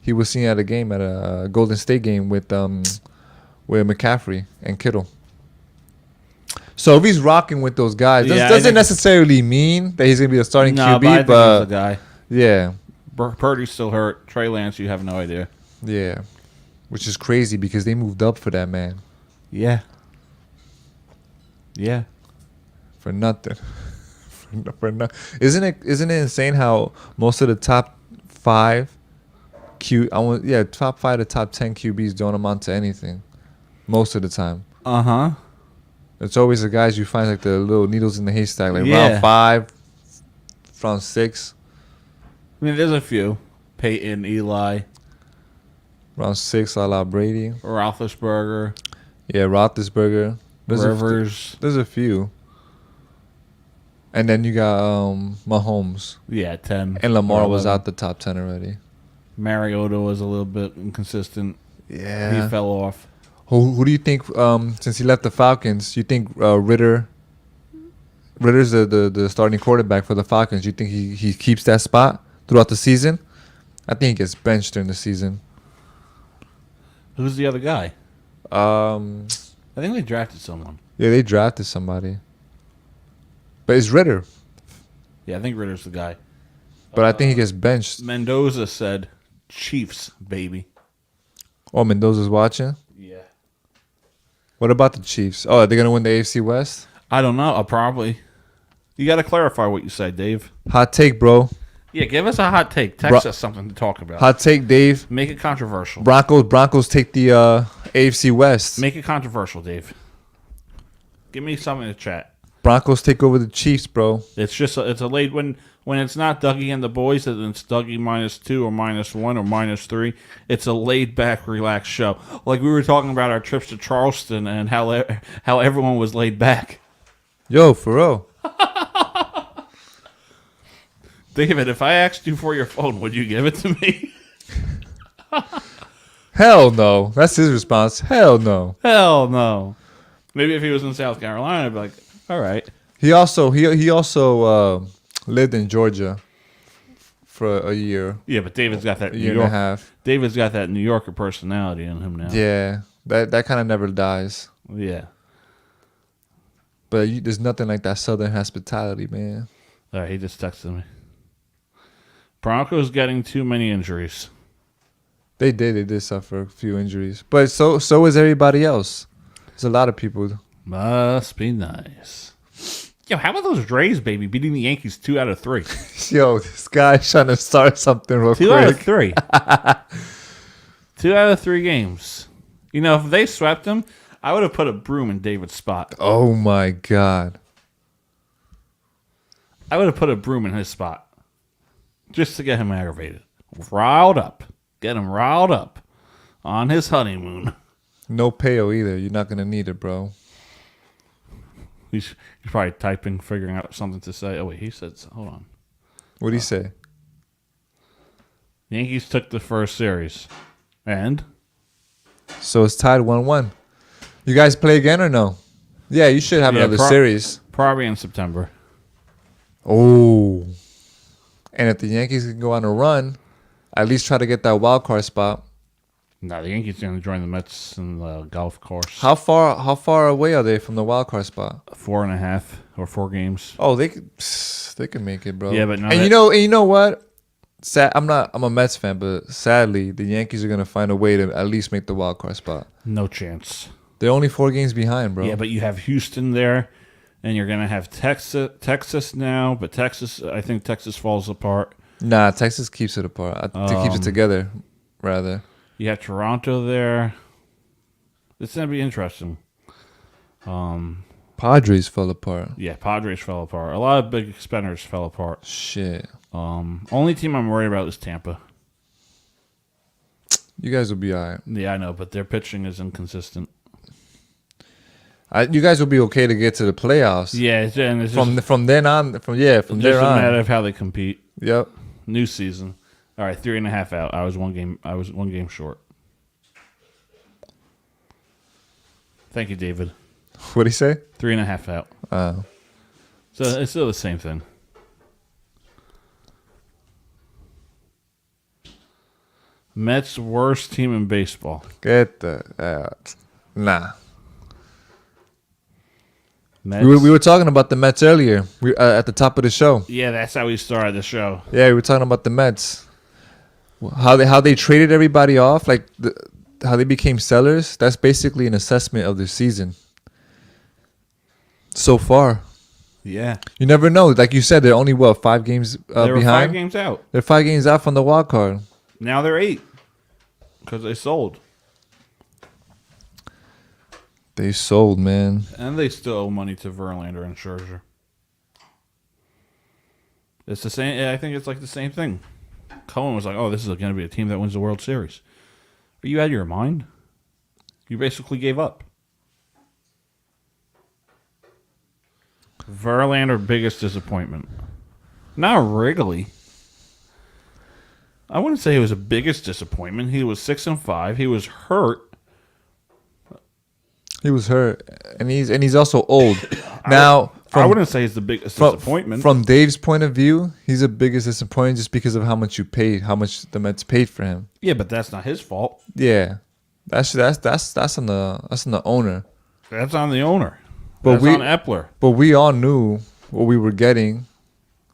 He was seen at a game at a Golden State game with McCaffrey and Kittle. So if he's rocking with those guys, doesn't necessarily mean that he's gonna be a starting QB. But I think he's the guy. Yeah, Purdy's still hurt. Trey Lance, you have no idea. Yeah, which is crazy because they moved up for that man. Yeah. Yeah. For nothing. for nothing. Isn't it insane how most of the top 5 top 5 to top 10 QBs don't amount to anything most of the time. Uh-huh. It's always the guys you find like the little needles in the haystack, like round 5, round 6. I mean, there's a few. Peyton, Eli. Round 6, a la Brady. Roethlisberger. Yeah, Roethlisberger. Rivers. There's a few. And then you got Mahomes. Yeah, 10. And Lamar was out the top 10 already. Mariota was a little bit inconsistent. Yeah. He fell off. Who do you think, since he left the Falcons, you think Ritter's the starting quarterback for the Falcons? You think he keeps that spot throughout the season? I think he gets benched during the season. Who's the other guy? I think they drafted someone. Yeah, they drafted somebody. But it's Ritter. Yeah, I think Ritter's the guy. But I think he gets benched. Mendoza said, Chiefs, baby. Oh, Mendoza's watching? Yeah. What about the Chiefs? Oh, are they going to win the AFC West? I don't know. Probably. You got to clarify what you said, Dave. Hot take, bro. Yeah, give us a hot take. Text us something to talk about. Hot take, Dave. Make it controversial. Broncos take the AFC West. Make it controversial, Dave. Give me something to chat. Broncos take over the Chiefs, bro. It's just it's a late when it's not Dougie and the boys, and it's Dougie -2 or -1 or -3. It's a laid back, relaxed show. Like we were talking about our trips to Charleston and how everyone was laid back. Yo, for real. David, if I asked you for your phone, would you give it to me? Hell no. That's his response. Hell no. Hell no. Maybe if he was in South Carolina, I'd be like, all right. He also lived in Georgia for a year. Yeah, but David's got that year and a half. David's got that New Yorker personality in him now. Yeah, that kind of never dies. Yeah. But there's nothing like that Southern hospitality, man. All right, he just texted me. Broncos getting too many injuries. They did suffer a few injuries, but so is everybody else. There's a lot of people. Must be nice. Yo, how about those Rays, baby, beating the Yankees 2 out of 3? Yo, this guy's trying to start something real quick. 2 out of 3. 2 out of 3 games. You know, if they swept them, I would have put a broom in David's spot. Oh my God. I would have put a broom in his spot. Just to get him aggravated. Riled up. Get him riled up. On his honeymoon. No payo either. You're not going to need it, bro. He's probably typing, figuring out something to say. Oh, wait, he said, hold on. What'd he say? Yankees took the first series. And? So it's tied 1-1. You guys play again or no? Yeah, you should have another series. Probably in September. Oh. And if the Yankees can go on a run, at least try to get that wild card spot. No, the Yankees are going to join the Mets in the golf course. How far away are they from the wild card spot? 4.5 or 4 games. Oh, they can make it, bro. Yeah, but you know what? I'm a Mets fan, but sadly, the Yankees are gonna find a way to at least make the wild card spot. No chance. They're only 4 games behind, bro. Yeah, but you have Houston there, and you're gonna have Texas now. But I think Texas falls apart. Nah, Texas keeps it apart. Keeps it together, rather. You have Toronto there. It's going to be interesting. Padres fell apart. Yeah, Padres fell apart. A lot of big spenders fell apart. Shit. Only team I'm worried about is Tampa. You guys will be all right. Yeah, I know, but their pitching is inconsistent. You guys will be okay to get to the playoffs. Yeah, and it's from then on. From there on. Just a matter of how they compete. Yep. New season. All right, 3.5 out. I was one game short. Thank you, David. What'd he say? 3.5 out. So it's still the same thing. Mets worst team in baseball. Get that out. Nah. Mets. We were talking about the Mets earlier. We at the top of the show. Yeah, that's how we started the show. Yeah, we were talking about the Mets. How they traded everybody off, like how they became sellers. That's basically an assessment of their season so far. Yeah, you never know. Like you said, they're only 5 games they were behind. 5 games out. They're 5 games out from the wild card. Now they're 8 because they sold. They sold, man, and they still owe money to Verlander and Scherzer. It's the same. I think it's like the same thing. Cohen was like, "Oh, this is going to be a team that wins the World Series." Are you out of your mind? You basically gave up. Verlander, biggest disappointment. Not Wrigley. I wouldn't say he was the biggest disappointment. He was 6-5. He was hurt. He was hurt, and he's also old. Now, I wouldn't say he's the biggest disappointment. From Dave's point of view, he's the biggest disappointment just because of how much how much the Mets paid for him. Yeah, but that's not his fault. Yeah, that's on the owner. That's on the owner. But that's on Epler. But we all knew what we were getting.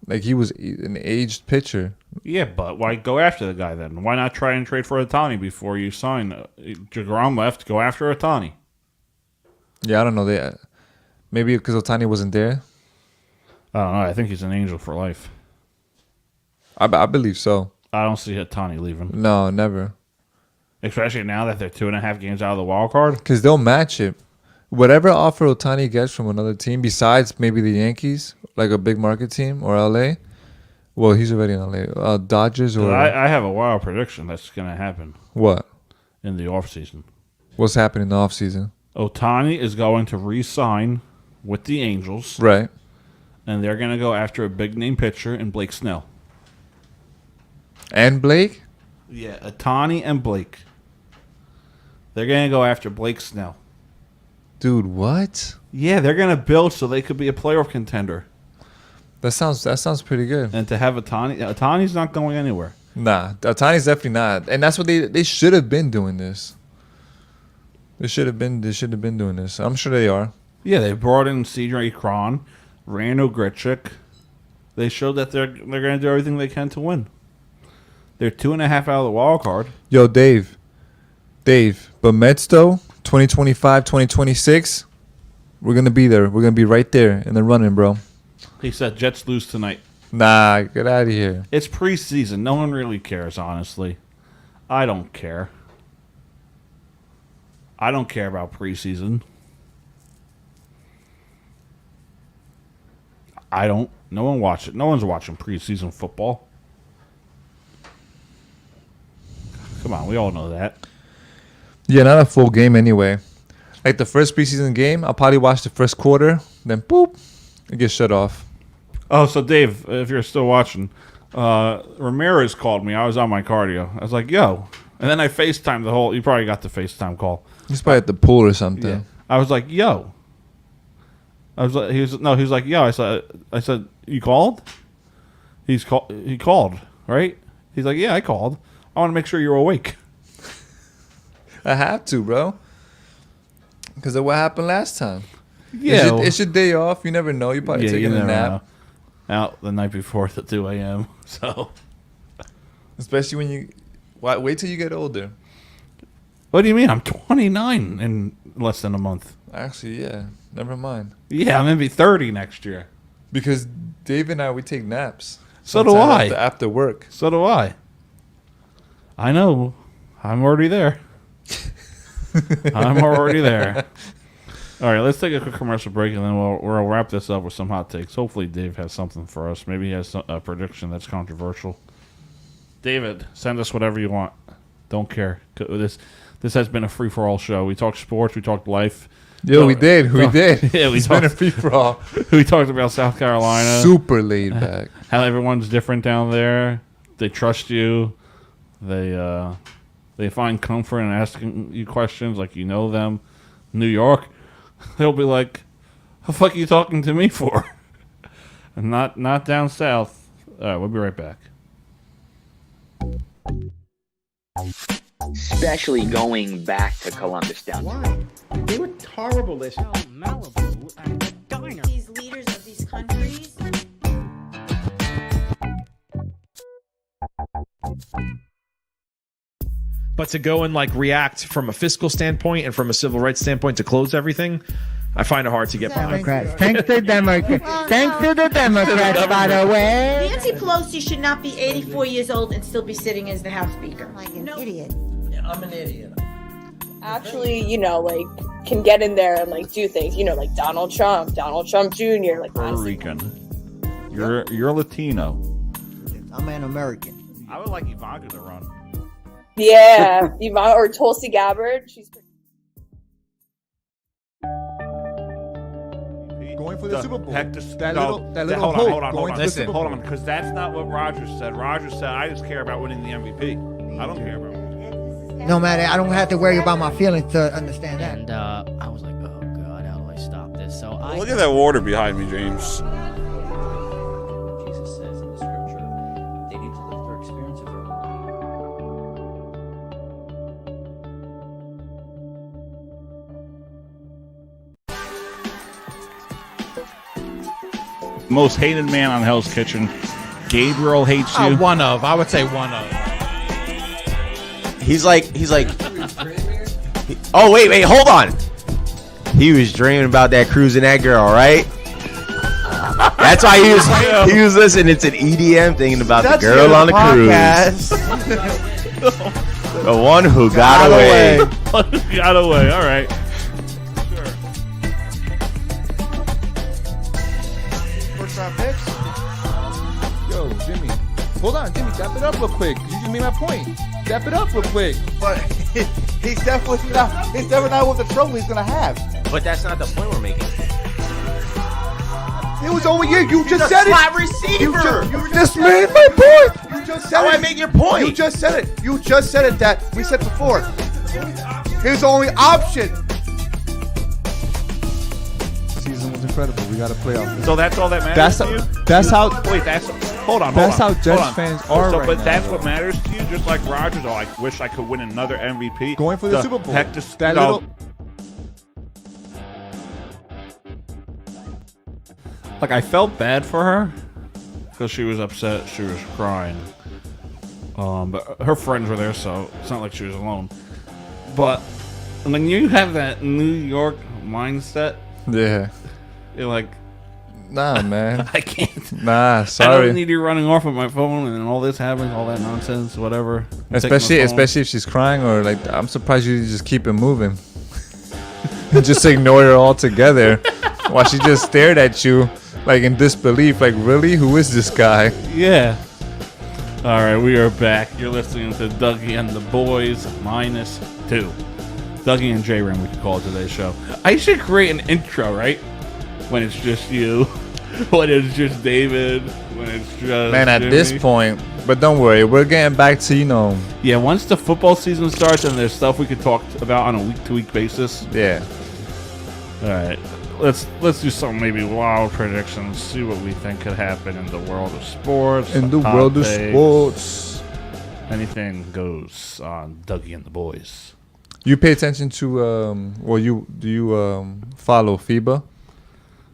Like, he was an aged pitcher. Yeah, but why go after the guy then? Why not try and trade for Ohtani before you sign? Jagram left. Go after Ohtani. Yeah, I don't know. Maybe because Ohtani wasn't there. I don't know. I think he's an angel for life. I believe so. I don't see Ohtani leaving. No, never. Especially now that they're 2.5 games out of the wild card. Because they'll match it. Whatever offer Ohtani gets from another team, besides maybe the Yankees, like a big market team, or LA. Well, he's already in LA. Dodgers or... I have a wild prediction that's going to happen. What? In the offseason. What's happening in the offseason? Ohtani is going to re-sign with the Angels. Right. And they're going to go after a big-name pitcher in Blake Snell. And Blake? Yeah, Ohtani and Blake. They're going to go after Blake Snell. Dude, what? Yeah, they're going to build so they could be a playoff contender. That sounds pretty good. And to have Ohtani's not going anywhere. Nah, Ohtani's definitely not. And that's what they should have been doing this. They should have been doing this. I'm sure they are. Yeah, they brought in CJ Cron, Randall Grichuk. They showed that they're going to do everything they can to win. They're 2.5 out of the wild card. Yo, Dave, but Mets though, 2025, 2026, we're gonna be there. We're gonna be right there in the running, bro. He said Jets lose tonight. Nah, get out of here. It's preseason. No one really cares, honestly. I don't care. I don't care about preseason. I don't. No one watch it. No one's watching preseason football. Come on, we all know that. Yeah, not a full game anyway. Like the first preseason game, I'll probably watch the first quarter, then boop, it gets shut off. Oh, so Dave, if you're still watching, Ramirez called me. I was on my cardio. I was like, yo. And then I FaceTimed the whole... You probably got the FaceTime call. He's probably at the pool or something. Yeah. I was like, yo. He was like, yo. I said, you called? He called, right? He's like, yeah, I called. I want to make sure you're awake. I have to, bro. Because of what happened last time. Yeah. It's your day off. You never know. You're probably taking a nap. Out the night before at 2 a.m. So, especially when you... Wait till you get older. What do you mean? I'm 29 in less than a month. Actually, yeah. Never mind. Yeah, I'm going to be 30 next year. Because Dave and I, we take naps. So do I. After work. So do I. I know. I'm already there. I'm already there. All right, let's take a quick commercial break, and then we'll wrap this up with some hot takes. Hopefully Dave has something for us. Maybe he has a prediction that's controversial. David, send us whatever you want. Don't care. This has been a free-for-all show. We talked sports. We talked life. Yo, we did. Yeah, it's been a free-for-all. We talked about South Carolina. Super laid back. How everyone's different down there. They trust you. They find comfort in asking you questions like you know them. New York, they'll be like, "The fuck are you talking to me for?" And not down south. All right, we'll be right back. Especially going back to Columbus down. Why? They were horrible this year. Malibu and a diner. These leaders of these countries. But to go and like react from a fiscal standpoint and from a civil rights standpoint to close everything, I find it hard to get behind. Thanks to Democrats. Thanks to the Democrats, by the way. Nancy Pelosi should not be 84 years old and still be sitting as the House Speaker. Like an idiot. Yeah, I'm an idiot. Actually, like, can get in there and, like, do things. Like Donald Trump Jr., like, Puerto Rican. You're Latino. I'm an American. I would like Ivanka to run. Yeah, or Tulsi Gabbard. She's going for the Super Bowl. Hold on, because that's not what Rogers said. Rogers said, I just care about winning the MVP. I don't care about winning. No matter, I don't have to worry about my feelings to understand that. And I was like, oh God, how do I stop this? So Look at that water behind me, James. Jesus says in the scripture, they need to live through experience of their Most hated man on Hell's Kitchen. Gabriel hates you. I would say one of. He's like. Oh wait, hold on. He was dreaming about that cruising that girl, right? That's why he was listening to an EDM thinking about the girl on the cruise. The one who got away. Got away. All right. First round picks. Yo, Jimmy. Hold on, Jimmy. Dap it up real quick. You just made my point. Dap it up real quick. But he's definitely not what the trophy he's gonna have. But that's not the point we're making. It was only you. You just said it. Slot receiver. You just made my point. You just said How it. I make your point? You just said it. You just said it that we said before. His only option. Season was incredible. We got a playoff. So that's all that matters to you? Wait, hold on. That's how Jets hold on. fans are So, right but now, that's though. what matters to you. Just like Rodgers, I wish I could win another MVP. Going for the Super Bowl. Heck, just That no. little- Like, I felt bad for her because she was upset. She was crying. But her friends were there, so it's not like she was alone. But when you have that New York mindset, Yeah. you're like, Nah, man. I can't. Nah, I sorry. don't need you running off with my phone and all this happens, all that nonsense, whatever. Especially if she's crying, or like, I'm surprised you just keep it moving. Just ignore her altogether while she just stared at you like in disbelief. Like, really? Who is this guy? Yeah. All right, we are back. You're listening to Dougie and the Boys -2. Dougie and J-Ram, we could call it today's show. I should create an intro, right? When it's just you, when it's just David, when it's just Man, at this Jimmy. point, but don't worry, we're getting back to, Yeah, once the football season starts and there's stuff we could talk about on a week-to-week basis. Yeah. All right, let's do some maybe wild predictions. See what we think could happen in the world of sports. In the hot world of takes. sports. Anything goes on Dougie and the Boys. You pay attention to, do you follow FIBA?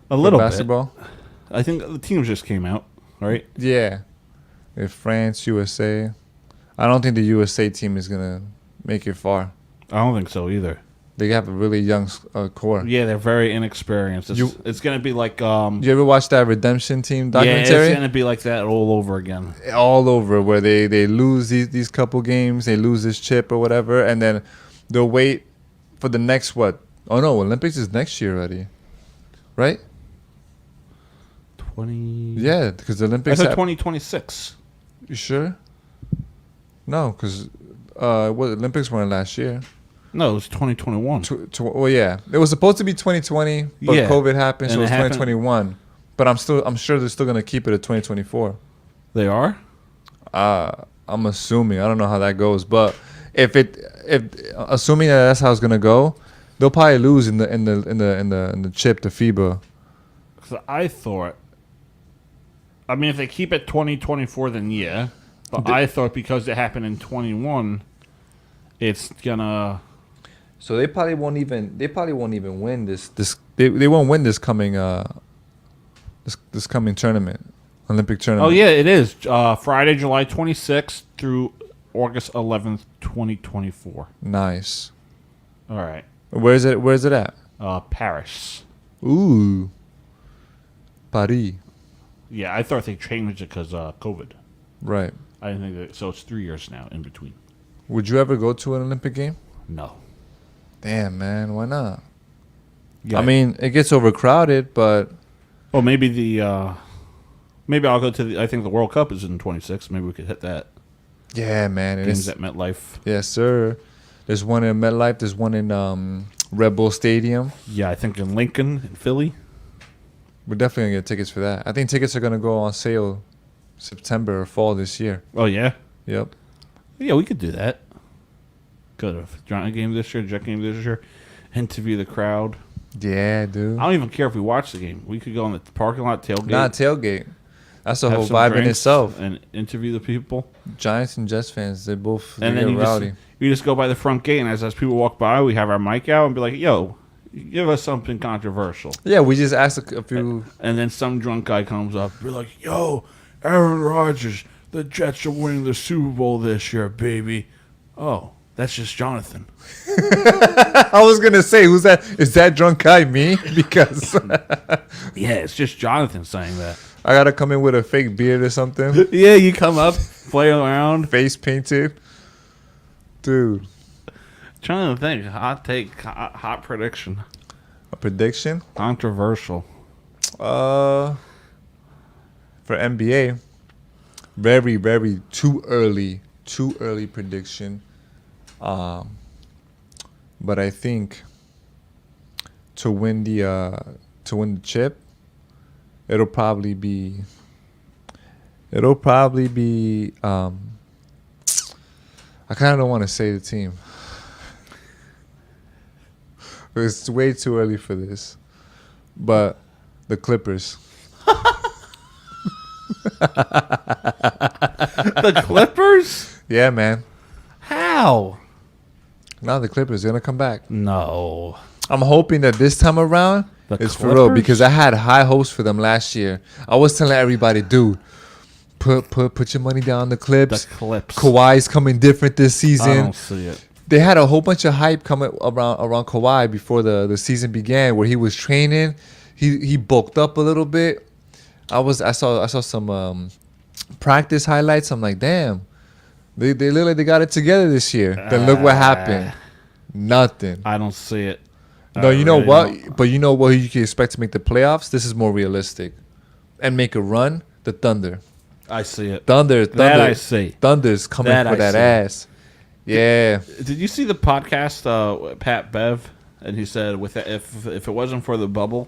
A little basketball? bit. I think the teams just came out, right? Yeah. If France, USA. I don't think the USA team is going to make it far. I don't think so either. They have a really young core. Yeah, they're very inexperienced. It's going to be like... you ever watch that Redemption Team yeah, documentary? it's going to be like that all over again. All over, where they lose these couple games, they lose this chip or whatever, and then they'll wait for the next what? Oh no, Olympics is next year already, right? 20. Yeah, because the I Olympics. said 2026. You sure? No, because Olympics weren't last year. No, it was 2021. Well, yeah, it was supposed to be 2020, but Yeah. COVID happened, so And it was it happened- 2021. But I'm sure they're still gonna keep it at 2024. They are? I'm assuming. I don't know how that goes, but if assuming that that's how it's gonna go, they'll probably lose in the chip to FIBA. So I thought... I mean, if they keep it 2024, then yeah. But I thought because it happened in 21, it's gonna... So they probably won't even win this. They won't win this coming this coming tournament, Olympic tournament. Oh, yeah, it is. Friday, July 26th through August 11th, 2024. Nice. All right. Where's it at? Paris. Ooh. Paris. Yeah, I thought they changed it because COVID. Right. I didn't think that. So it's 3 years now in between. Would you ever go to an Olympic game? No. Damn, man, why not? Yeah. I mean, it gets overcrowded, but... Well, maybe maybe I'll go to I think the World Cup is in 26. Maybe we could hit that. Yeah, man. Games at MetLife. Yes, sir. There's one in MetLife. There's one in Red Bull Stadium. Yeah, I think in Lincoln, in Philly. We're definitely going to get tickets for that. I think tickets are going to go on sale September or fall this year. Oh, yeah? Yep. Yeah, we could do that. Go to a Giant game this year, Jet game this year, interview the crowd. Yeah, dude. I don't even care if we watch the game. We could go in the parking lot, tailgate. Not tailgate. That's a have whole some vibe in drinks itself. And interview the people. Giants and Jets fans, they both And get then rowdy. you just go by the front gate, and as people walk by, we have our mic out and be like, yo, give us something controversial. Yeah, we just asked a few. And then some drunk guy comes up and be like, yo, Aaron Rodgers, the Jets are winning the Super Bowl this year, baby. Oh, That's just Jonathan. I was gonna say, who's that? Is that drunk guy me? Because Yeah, it's just Jonathan saying that. I gotta come in with a fake beard or something. Yeah, you come up, play around. Face painted. Dude. Trying to think. Hot take. Hot prediction. A prediction? Controversial. For NBA, very, very too early prediction. But I think to win the chip, it'll probably be I kind of don't want to say the team. It's way too early for this. But the Clippers. The Clippers? Yeah, man. How? Now the Clippers are going to come back. No. I'm hoping that this time around it's for real, because I had high hopes for them last year. I was telling everybody, dude, put your money down on the Clips. The Clips. Kawhi's coming different this season. I don't see it. They had a whole bunch of hype coming around Kawhi before the season began, where he was training. He bulked up a little bit. I saw some practice highlights. I'm like, damn, they look like they got it together this year. Then look what happened. Nothing. I don't see it. No, you know what? But you know what you can expect to make the playoffs? This is more realistic. And make a run, the Thunder. I see it. Thunder. That I see. Thunder's coming for that ass. Yeah. Did you see the podcast, Pat Bev? And he said, if it wasn't for the bubble,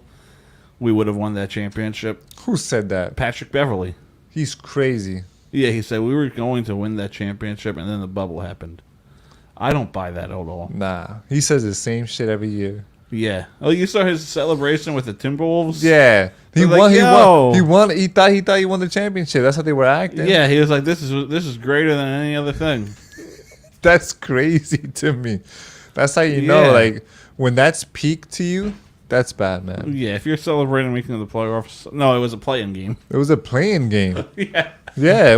we would have won that championship. Who said that? Patrick Beverley. He's crazy. Yeah, he said we were going to win that championship, and then the bubble happened. I don't buy that at all. Nah. He says the same shit every year. Yeah. Oh, you saw his celebration with the Timberwolves? Yeah. He won. He thought he won the championship. That's how they were acting. Yeah, he was like, this is greater than any other thing. That's crazy to me. That's how you know, like, when that's peak to you, that's bad, man. Yeah, if you're celebrating making the playoffs. No, it was a play-in game. It was a play-in game. Yeah. Yeah,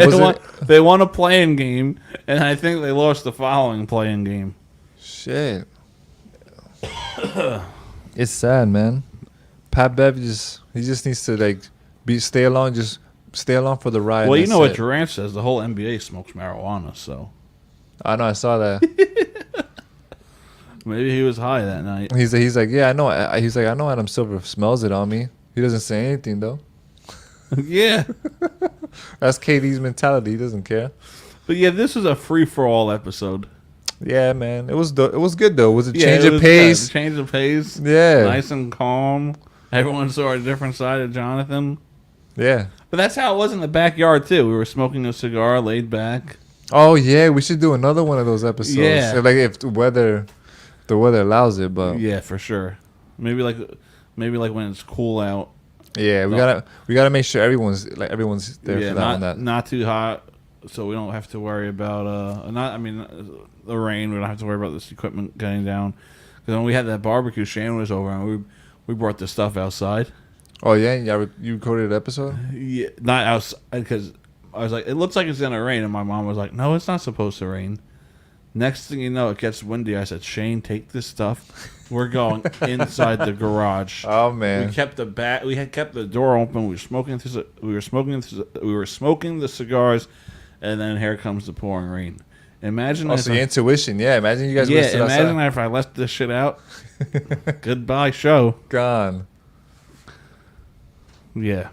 they won a play-in game, and I think they lost the following play-in game. Shit. It's sad, man. Pat Bev he just needs to like stay along for the ride. Well, you know what Durant says, the whole NBA smokes marijuana, so I know, I saw that. Maybe he was high that night. He's like, yeah, I know. He's like, I know Adam Silver smells it on me. He doesn't say anything though. Yeah. That's KD's mentality. He doesn't care. But yeah, this is a free for all episode. Yeah, man. It was good though. It was a change of pace. Change of pace. Yeah. Nice and calm. Everyone saw a different side of Jonathan. Yeah. But that's how it was in the backyard too. We were smoking a cigar, laid back. Oh yeah, we should do another one of those episodes. Yeah. If the weather allows it, but yeah, for sure. Maybe like when it's cool out. Yeah, we gotta make sure everyone's there for that. Not too hot, so we don't have to worry about the rain. We don't have to worry about this equipment getting down. Because when we had that barbecue, Shane was over and we brought the stuff outside. Oh yeah, you recorded an episode? Yeah, not outside because I was like, it looks like it's gonna rain, and my mom was like, no, it's not supposed to rain. Next thing you know, it gets windy. I said, Shane, take this stuff. We're going inside the garage. Oh man! We kept the door open. We were smoking the cigars, and then here comes the pouring rain. Imagine the intuition. Yeah, imagine you guys. Yeah, imagine if I left this shit out. Goodbye, show. Gone. Yeah,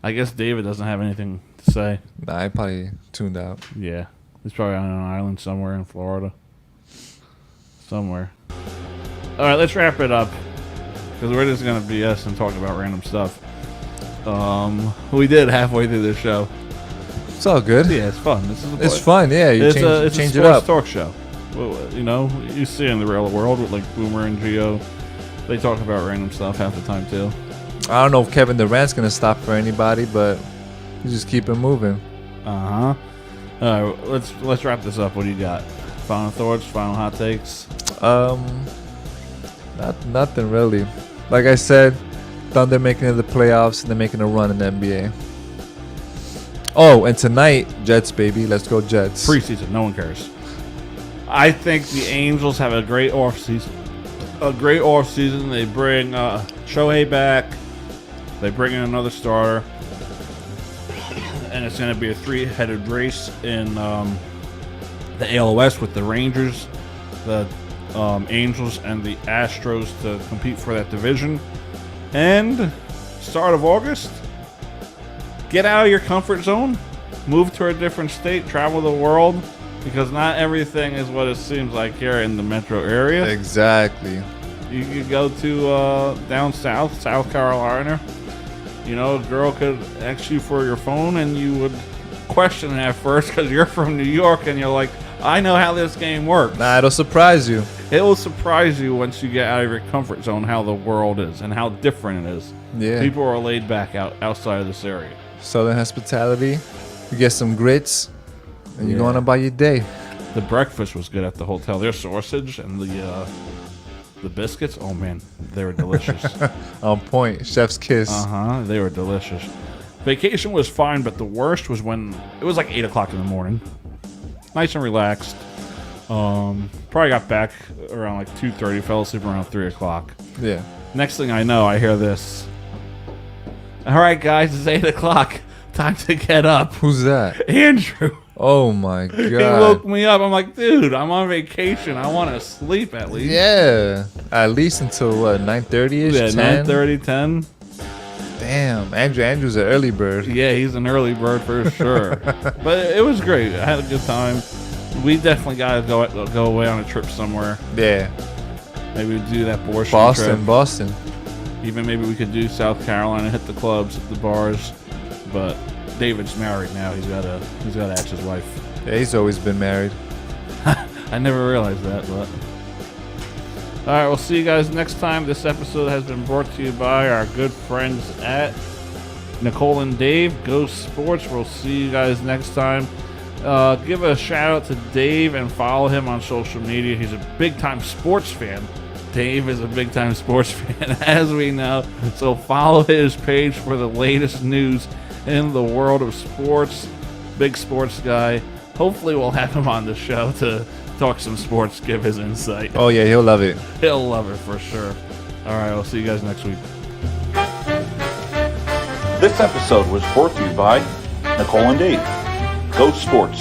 I guess David doesn't have anything to say. Nah, I probably tuned out. Yeah. He's probably on an island somewhere in Florida. Somewhere. All right, let's wrap it up. Because we're just going to BS and talk about random stuff. We did halfway through this show. It's all good. Yeah, it's fun. It's fun, yeah. You change it up. Talk show. You know, you see it in the real world with like Boomer and Gio. They talk about random stuff half the time, too. I don't know if Kevin Durant's going to stop for anybody, but you just keep it moving. Uh-huh. All right, let's wrap this up. What do you got? Final thoughts, final hot takes? Nothing really. Like I said, Thunder making it to the playoffs and they're making a run in the NBA. Oh, and tonight, Jets, baby. Let's go Jets. Preseason, no one cares. I think the Angels have a great offseason. They bring Shohei back. They bring in another starter. And it's going to be a three-headed race in the AL West with the Rangers, the Angels, and the Astros to compete for that division. And start of August, get out of your comfort zone, move to a different state, travel the world, because not everything is what it seems like here in the metro area. Exactly. You could go to down south, South Carolina. You know, a girl could ask you for your phone, and you would question it at first because you're from New York, and you're like, I know how this game works. Nah, it'll surprise you. It will surprise you once you get out of your comfort zone how the world is and how different it is. Yeah. People are laid back outside of this area. Southern hospitality. You get some grits, and you're going about your day. The breakfast was good at the hotel. Their sausage and the biscuits, oh man, they were delicious. On point, chef's kiss. They were delicious. Vacation was fine, but the worst was when it was like 8 o'clock in the morning. Nice and relaxed. Probably got back around like 2:30, fell asleep around 3 o'clock. Yeah. Next thing I know, I hear this. All right, guys, it's 8 o'clock. Time to get up. Who's that? Andrew. Oh my god. He woke me up. I'm like, dude, I'm on vacation. I want to sleep at least. Yeah. At least until what, 9:30ish? Yeah, 10? 9:30, 10. Damn, Andrew's an early bird. Yeah, he's an early bird for sure. But it was great. I had a good time. We definitely got to go away on a trip somewhere. Yeah. Maybe we do that trip. Boston. Even maybe we could do South Carolina, hit the clubs, hit the bars. But David's married now. He's got to ask his wife. Yeah, he's always been married. I never realized that, but. All right, we'll see you guys next time. This episode has been brought to you by our good friends at Nicole and Dave, Ghost Sports. We'll see you guys next time. Give a shout out to Dave and follow him on social media. He's a big-time sports fan. Dave is a big-time sports fan, as we know. So follow his page for the latest news in the world of sports. Big sports guy. Hopefully we'll have him on the show to talk some sports, give his insight. Oh yeah, he'll love it. He'll love it for sure. All right, I'll see you guys next week. This episode was brought to you by Nicole and Dave, Ghost Sports.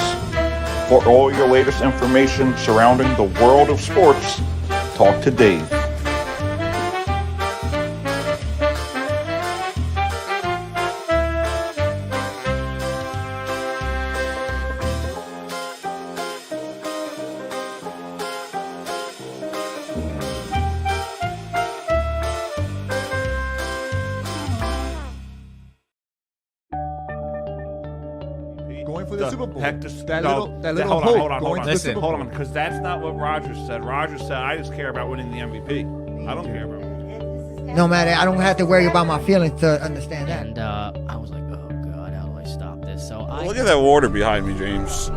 For all your latest information surrounding the world of sports, talk to Dave. Going for the Super Bowl. Heck, That little hold hope on, going to the Listen, Super hold Bowl. on, because that's not what Rogers said. Rogers said, I just care about winning the MVP. I don't care about winning. No matter, I don't have to worry about my feelings to understand that. And I was like, oh god, how do I stop this? So I Look at that water behind me, James.